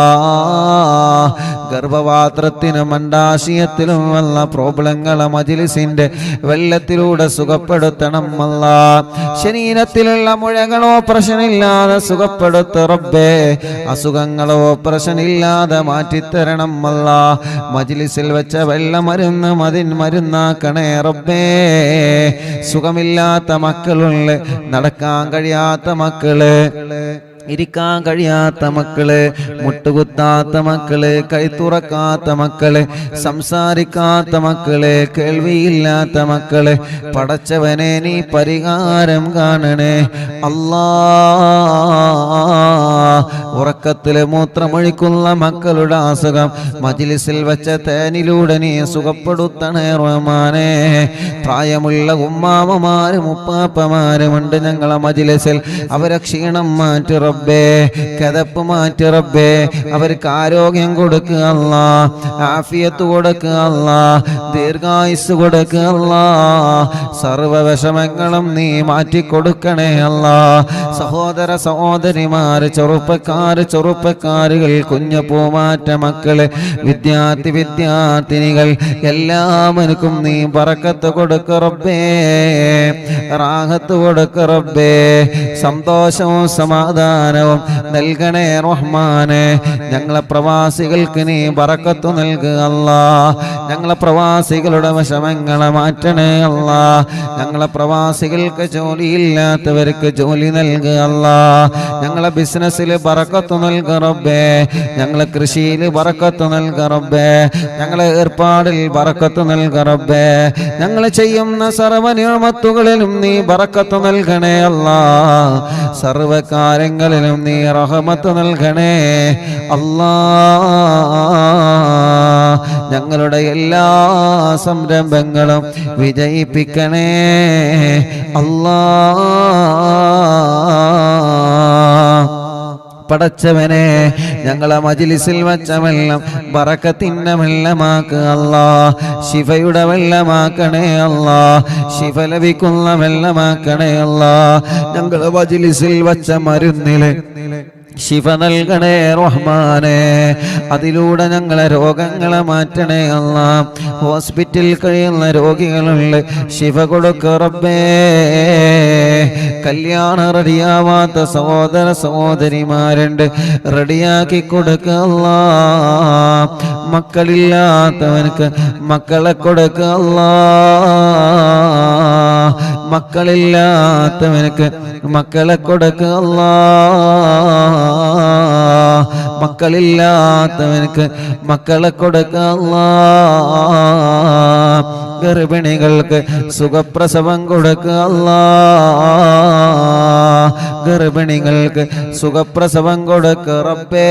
Speaker 2: ഗർഭപാത്രത്തിനും അണ്ഡാശയത്തിലും വന്ന പ്രോബ്ലങ്ങളെ മജ്ലിസിന്റെ വെള്ളത്തിലൂടെ സുഖപ്പെടുത്തണം അല്ലാ. ശരീരത്തിലുള്ള മുഴകൾ ഓപ്പറേഷൻ ഇല്ലാതെ സുഖപ്പെടുത്ത റബ്ബേ. അസുഖങ്ങളോ ഓപ്പറേഷൻ ഇല്ലാതെ മാറ്റിത്തരണം അല്ലാ. മജ്ലിസിൽ വെച്ച വെള്ളമരുന്ന് മരുന്നാക്കണേ റബ്ബേ. സുഖമില്ലാത്ത മക്കളുള്ള, നടക്കാൻ കഴിയാത്ത മക്കള്, ഇരിക്കാൻ കഴിയാത്ത മക്കള്, മുട്ടുകുത്താത്ത മക്കള്, കൈത്തുറക്കാത്ത മക്കള്, സംസാരിക്കാത്ത മക്കള്, കേൾവിയില്ലാത്ത മക്കള്, പടച്ചവനെ നീ പരിഹാരം കാണണേ അല്ലാ. ഉറക്കത്തില് മൂത്രമൊഴിക്കുന്ന മക്കളുടെ അസുഖം മജ്ലിസിൽ വെച്ച തേനിലൂടെ നീ സുഖപ്പെടുത്തണേ റഹ്മാനേ. പ്രായമുള്ള ഉമ്മാമമാരും ഉപ്പാപ്പമാരുമുണ്ട് ഞങ്ങളെ മജ്ലിസിൽ, അവരെ ക്ഷീണം മാറ്റി റബ്ബേ, കിതപ്പ് മാറ്റി റബ്ബേ, അവർക്ക് ആരോഗ്യം കൊടുക്കുക അല്ലാ, ആഫിയത്ത് കൊടുക്കുക അല്ലാ, ദീർഘായുസ് കൊടുക്കുക അല്ലാ, സർവ്വ വിഷമങ്ങളും നീ മാറ്റിക്കൊടുക്കണേ അല്ലാ. സഹോദര സഹോദരിമാര്, ചെറുപ്പക്കാരുകൾ, കുഞ്ഞു പൂമാറ്റ മക്കള്, വിദ്യാർത്ഥിനികൾ എല്ലാവർക്കും നീ ബറക്കത്ത് കൊടുക്ക റബ്ബേ, റാഹത്ത് കൊടുക്ക റബ്ബേ, സന്തോഷവും സമാധാനവും നൽകണേ റഹ്മാനെ. ഞങ്ങളെ പ്രവാസികൾക്ക് നീ ബറക്കത്ത് നൽകുക അല്ലാ. ഞങ്ങളെ പ്രവാസികളുടെ വിഷമങ്ങളെ മാറ്റണേ അല്ലാ. ഞങ്ങളെ പ്രവാസികൾക്ക് ജോലിയില്ലാത്തവർക്ക് ജോലി നൽകുക അല്ലാ. ഞങ്ങളെ ബിസിനസ്സിൽ ബറക്കത്ത് നൽകുക റബ്ബേ, ഞങ്ങളെ കൃഷിയിൽ ബറക്കത്ത് നൽകുക റബ്ബേ, ഞങ്ങളെ ഏർപ്പാടിൽ ബറക്കത്ത് നൽകുക റബ്ബേ, ഞങ്ങൾ ചെയ്യുന്ന സർവ്വ നിഅമത്തുകളിലും നീ ബറക്കത്ത് നൽകണേ അല്ലാ. സർവ്വ കാര്യങ്ങളിലും നീ റഹ്മത്ത് നൽകണേ അല്ലാ. ഞങ്ങളുടെ എല്ലാ സംരംഭങ്ങളും വിജയിപ്പിക്കണേ അല്ലാ. പടച്ചവനെ, ഞങ്ങളെ മജ്ലിസിൽ വച്ച വെള്ളം ബറക്കത്തിന്റെ വെള്ളമാക്കുക അല്ലാ. ശിഫയുടെ വെള്ളമാക്കണേ അല്ലാ. ശിഫ ലഭിക്കുന്ന വെള്ളമാക്കണേ അല്ലാ. ഞങ്ങളെ മജ്ലിസിൽ വച്ച മരുന്നില് ശിഫ നൽകണേ റഹ്മാനെ. അതിലൂടെ ഞങ്ങളെ രോഗങ്ങളെ മാറ്റണേ അല്ലാ. ഹോസ്പിറ്റലിൽ കഴിയുന്ന രോഗികളുണ്ട്, ശിഫ കൊടുക്ക റബ്ബേ. കല്യാണം റെഡിയാവാത്ത സഹോദര സഹോദരിമാരുണ്ട്, റെഡിയാക്കി കൊടുക്ക അല്ലാ. മക്കളില്ലാത്തവനക്ക് മക്കളെ കൊടുക്ക അല്ലാ. മക്കളില്ലാത്തവനക്ക് മക്കളെ കൊടുക്ക അല്ലാ. മക്കളില്ലാത്തവനക്ക് മക്കളെ കൊടുക്ക അല്ലാ. ഗർഭിണികൾക്ക് സുഖപ്രസവം കൊടുക്കുക അല്ലാ. ഗർഭിണികൾക്ക് സുഖപ്രസവം കൊടുക്കുക റബ്ബേ.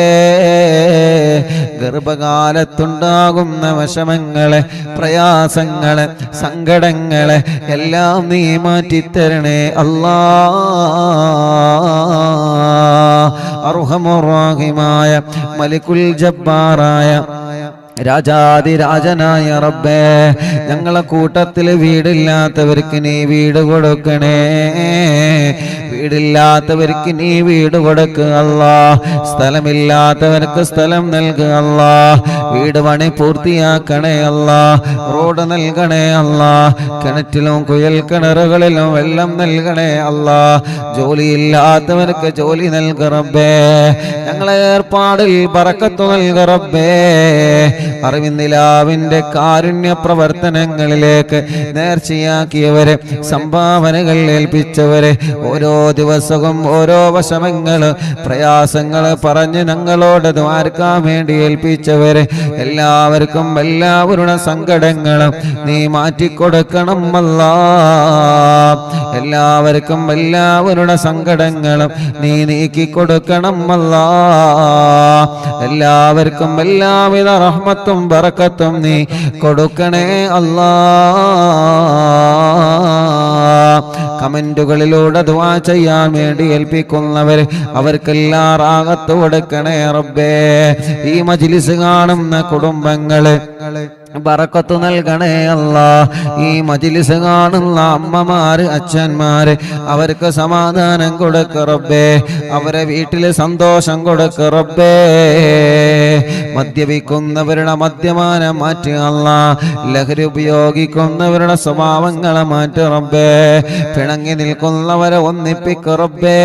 Speaker 2: ഗർഭകാലത്തുണ്ടാകുന്ന വിഷമങ്ങളെ, പ്രയാസങ്ങളെ, സങ്കടങ്ങളെ എല്ലാം നീ മാറ്റിത്തരണേ അല്ലാ. അർഹമുർ റഹീമായ മലിക്കുൽ ജബ്ബാറായ രാജാതിരാജനായ റബ്ബേ, ഞങ്ങളെ കൂട്ടത്തിൽ വീടില്ലാത്തവർക്ക് നീ വീട് കൊടുക്കണേ. വീടില്ലാത്തവർക്ക് നീ വീട് കൊടുക്കുക അല്ലാ. സ്ഥലമില്ലാത്തവർക്ക് സ്ഥലം നൽകുക അല്ലാ. വീട് പണി പൂർത്തിയാക്കണേ അല്ലാ. റോഡ് നൽകണേ അല്ലാ. കിണറ്റിലും കുയൽ കിണറുകളിലും വെള്ളം നൽകണേ അല്ലാ. ജോലിയില്ലാത്തവർക്ക് ജോലി നൽകുക റബ്ബേ. ഞങ്ങളെ ഏർപ്പാടിൽ ബറക്കത്ത് നൽകുക റബ്ബേ. അറിവിന്ദിലാവിന്റെ കാരുണ്യ പ്രവർത്തനങ്ങളിലേക്ക് നേർച്ചയാക്കിയവരെ, സംഭാവനകൾ ഏൽപ്പിച്ചവരെ, ഓരോ ദിവസവും ഓരോ വിഷമങ്ങള്, പ്രയാസങ്ങള് പറഞ്ഞ് ഞങ്ങളോട് ദ്വാരക്കാൻ വേണ്ടി ഏൽപ്പിച്ചവരെ എല്ലാവർക്കും എല്ലാവരുടെ സങ്കടങ്ങളും നീ മാറ്റിക്കൊടുക്കണം അല്ലാ. എല്ലാവർക്കും എല്ലാവരുടെ സങ്കടങ്ങളും നീ നീക്കിക്കൊടുക്കണം അല്ലാ. എല്ലാവർക്കും എല്ലാവിധ റഹ്മത്തും ബറക്കത്തും നീ കൊടുക്കണേ അല്ലാ. കമന്റുകളിലൂടെ ദുആ ചെയ്യാൻ വേണ്ടി ഏൽപ്പിക്കുന്നവർ അവർക്കെല്ലാം റാഹത്ത് കൊടുക്കണേ റബ്ബേ. ഈ മജ്ലിസ് കാണുന്ന കുടുംബങ്ങള് ബറക്കത്ത് നൽകണേ അല്ലാ. ഈ മജ്ലിസ് കാണുന്ന അമ്മമാര്, അച്ഛന്മാര് അവർക്ക് സമാധാനം കൊടുക്ക റബ്ബേ. അവരെ വീട്ടില് സന്തോഷം കൊടുക്ക റബ്ബേ. മദ്യപിക്കുന്നവരുടെ മദ്യപാനം മാറ്റി അല്ലാ. ലഹരി ഉപയോഗിക്കുന്നവരുടെ സ്വഭാവങ്ങളെ മാറ്റി റബ്ബേ. പിണങ്ങി നിൽക്കുന്നവരെ ഒന്നിപ്പിക്ക റബ്ബേ.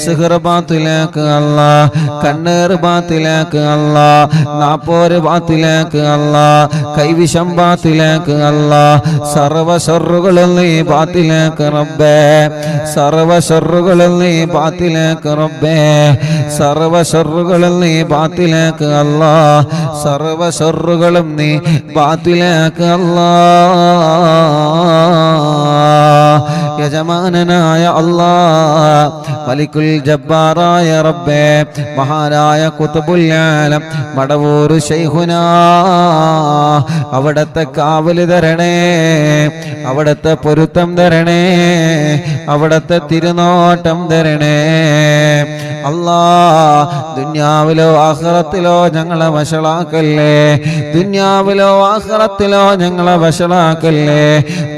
Speaker 2: സിഹർ ബാത്തിലാക്ക് അല്ലാ. കണ്ണേർ ബാത്തിലാക്ക് അല്ലാ. നാപ്പോര് ബാത്തിലാക്ക് അല്ലാ. അല്ലാ കൈവിഷം ബാത്തിലാക്ക് അല്ലാ സർവ ശർറുകളും നീ ബാത്തിലാക്ക് റബ്ബേ സർവ ശർറുകളും നീ ബാത്തിലാക്ക് റബ്ബേ സർവ ശർറുകളും നീ ബാത്തിലാക്ക് അല്ലാ സർവ ശർറുകളും നീ ബാത്തിലാക്ക് അല്ലാ യജമാനനായ അല്ലാ മലിക്കുൽ ജബ്ബാറായ റബ്ബേ മഹാനായ ഖുത്ബുൽ ആലം മടവൂർ ശൈഖുനാ അവിടത്തെ കാവല് തരണേ അവിടത്തെ പൊരുത്തം തരണേ അവിടത്തെ തിരുനോട്ടം തരണേ അല്ലാ ദുനിയാവിലോ ആഖിറത്തിലോ ഞങ്ങളെ വശളാക്കല്ലേ ദുനിയാവിലോ ആഖിറത്തിലോ ഞങ്ങളെ വശളാക്കല്ലേ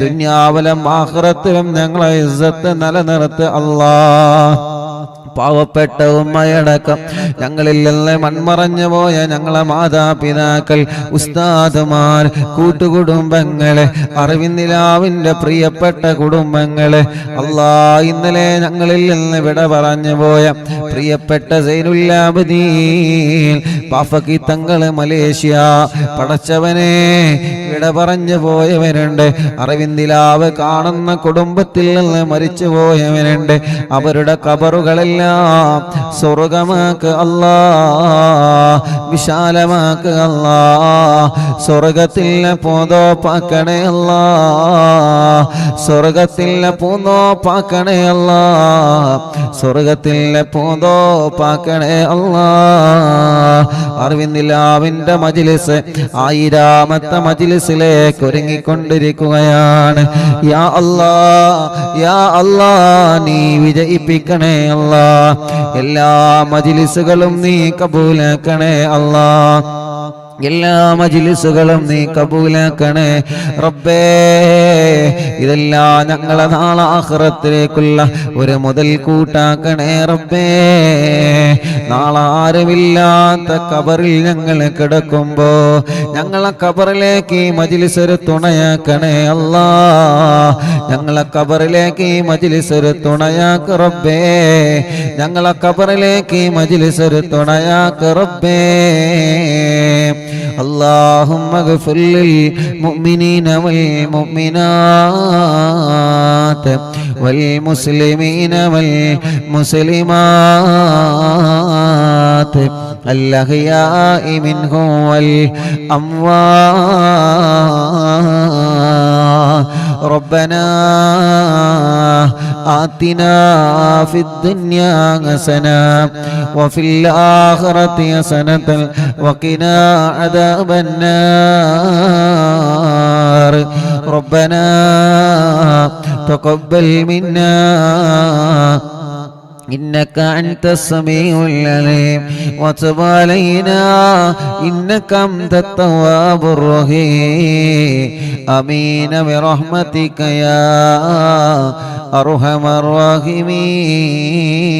Speaker 2: ദുനിയാവിലും ആഖിറത്തിലും ഞങ്ങളെ ഇസ്സത്ത് നിലനിർത്ത് അല്ലാ പാവപ്പെട്ട ഉമ്മയടക്കം ഞങ്ങളിൽ നിന്ന് മൺമറഞ്ഞു പോയ ഞങ്ങളെ മാതാപിതാക്കൾ ഉസ്താദുമാർ കൂട്ടുകുടുംബങ്ങളെ അറിവിന്ദിലാവിൻ്റെ പ്രിയപ്പെട്ട കുടുംബങ്ങളെ അല്ലാ ഇന്നലെ ഞങ്ങളിൽ നിന്ന് വിട പറഞ്ഞു പോയ പ്രിയപ്പെട്ട സൈനുല്ലാബദീൻ പാഫക്കി തങ്ങള് മലേഷ്യ പടച്ചവനെ വിട പറഞ്ഞു പോയവരുണ്ട് അറിവിന്ദിലാവ് കാണുന്ന കുടുംബത്തിൽ നിന്ന് മരിച്ചു പോയവരുണ്ട് അവരുടെ ഖബറുകളെല്ലാം സ്വർഗമാക്ക് അല്ലാ വിശാലമാക്ക് അല്ലാ സ്വർഗത്തിലെ പൂന്തോപ്പാക്കണേ അല്ലാ സ്വർഗത്തിലെ പൂന്തോപ്പാക്കണേ അല്ലാ സ്വർഗത്തിലെ പൂന്തോപ്പാക്കണേ അല്ലാ അറിവിന്ദിലാവിൻ്റെ മജ്ലിസ് 1000ാമത്തെ മജ്ലിസിലേക്ക് ഒരുങ്ങിക്കൊണ്ടിരിക്കുകയാണ് യാ അല്ലാ യാ അല്ലാ നീ വിജയിപ്പിക്കണേ അല്ലാ എല്ലാ മജ്ലിസുകളും നീ കബൂലാക്കണേ അല്ലാ എല്ലാ മജ്ലിസുകളും നീ കബൂലാക്കണേ റബ്ബേ ഇതെല്ലാം ഞങ്ങളെ നാളെ ആഖിറത്തിലേക്കുള്ള ഒരു മുതൽ കൂട്ടാക്കണേ റബ്ബേ നാളെ ആരുമില്ലാത്ത ഖബറിൽ ഞങ്ങൾ കിടക്കുമ്പോ ഞങ്ങളെ ഖബറിലേക്ക് ഈ മജ്ലിസ് ഒരു തുണയാക്കണേ അല്ലാ ഞങ്ങളെ ഖബറിലേക്ക് ഈ മജ്ലിസ് ഒരു തുണയാക്ക് റബ്ബേ ഞങ്ങളെ ഖബറിലേക്ക് ഈ മജ്ലിസ് ഒരു തുണയാക്ക് റബ്ബേ اللهم اغفر للمؤمنين والمؤمنات والمسلمين والمسلمات الأحياء منهم والأموات ربنا آتنا في الدنيا حسنة وفي الآخرة حسنة وقنا عذاب النار ربنا تقبل منا إنك أنت السميع العليم وتب علينا إنك أنت التواب الرحيم آمين برحمتك يا أرحم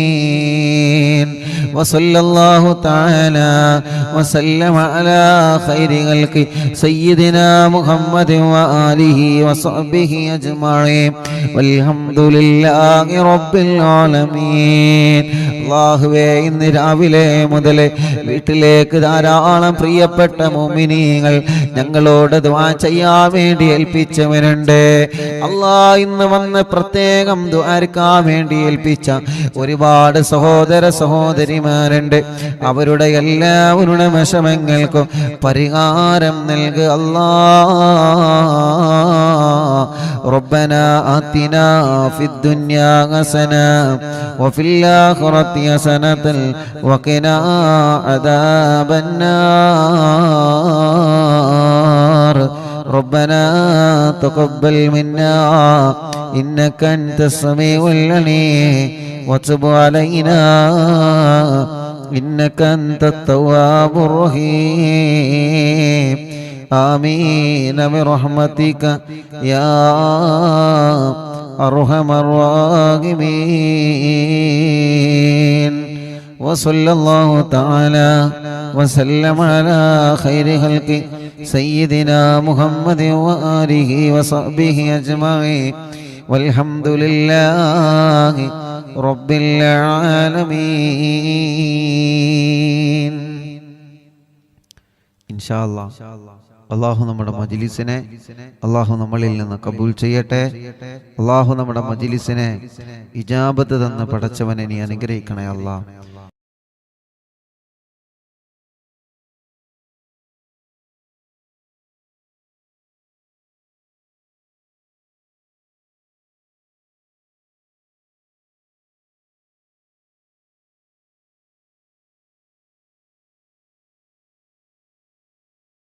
Speaker 2: الراحمين وصلى الله تعالى وسلم على خير خلق سيدنا محمد وآله وصحبه أجمعين والحمد لله رب العالمين അല്ലാഹുവേ ഇന്ന് രാവിലെ മുതൽ വീട്ടിലേക്ക് ധാരാളം പ്രിയപ്പെട്ട മുഅ്മിനീങ്ങൾ ഞങ്ങളോട് ദുആ ചെയ്യാൻ വേണ്ടി ഏൽപ്പിച്ചവരുണ്ട് അല്ലാ ഇന്ന് വന്ന് പ്രത്യേകം ദുആർക്കാൻ വേണ്ടി ഏൽപ്പിച്ച ഒരുപാട് സഹോദര സഹോദരിമാരുണ്ട് അവരുടെ എല്ലാവരുടെ വിഷമങ്ങൾക്കും പരിഹാരം നൽകുക അല്ലാ ربنا آتنا في الدنيا حسنة وفي الآخرة حسنة وقنا عذاب النار ربنا تقبل منا إنك أنت السميع العليم وتب علينا إنك أنت التواب الرحيم آمين برحمتك يا أرحم الراحمين وصلى الله تعالى وسلم على خير خلق سيدنا محمد وآله وصحبه أجمعين والحمد لله رب العالمين إن شاء الله അള്ളാഹു നമ്മുടെ മജ്ലിസിനെ അള്ളാഹു നമ്മളിൽ നിന്ന് കബൂൽ ചെയ്യട്ടെ. അള്ളാഹു നമ്മുടെ മജ്ലിസിനെ ഇജാബത്ത് തന്ന് പടച്ചവനെ നീ അനുഗ്രഹിക്കണേ അല്ലാഹ്.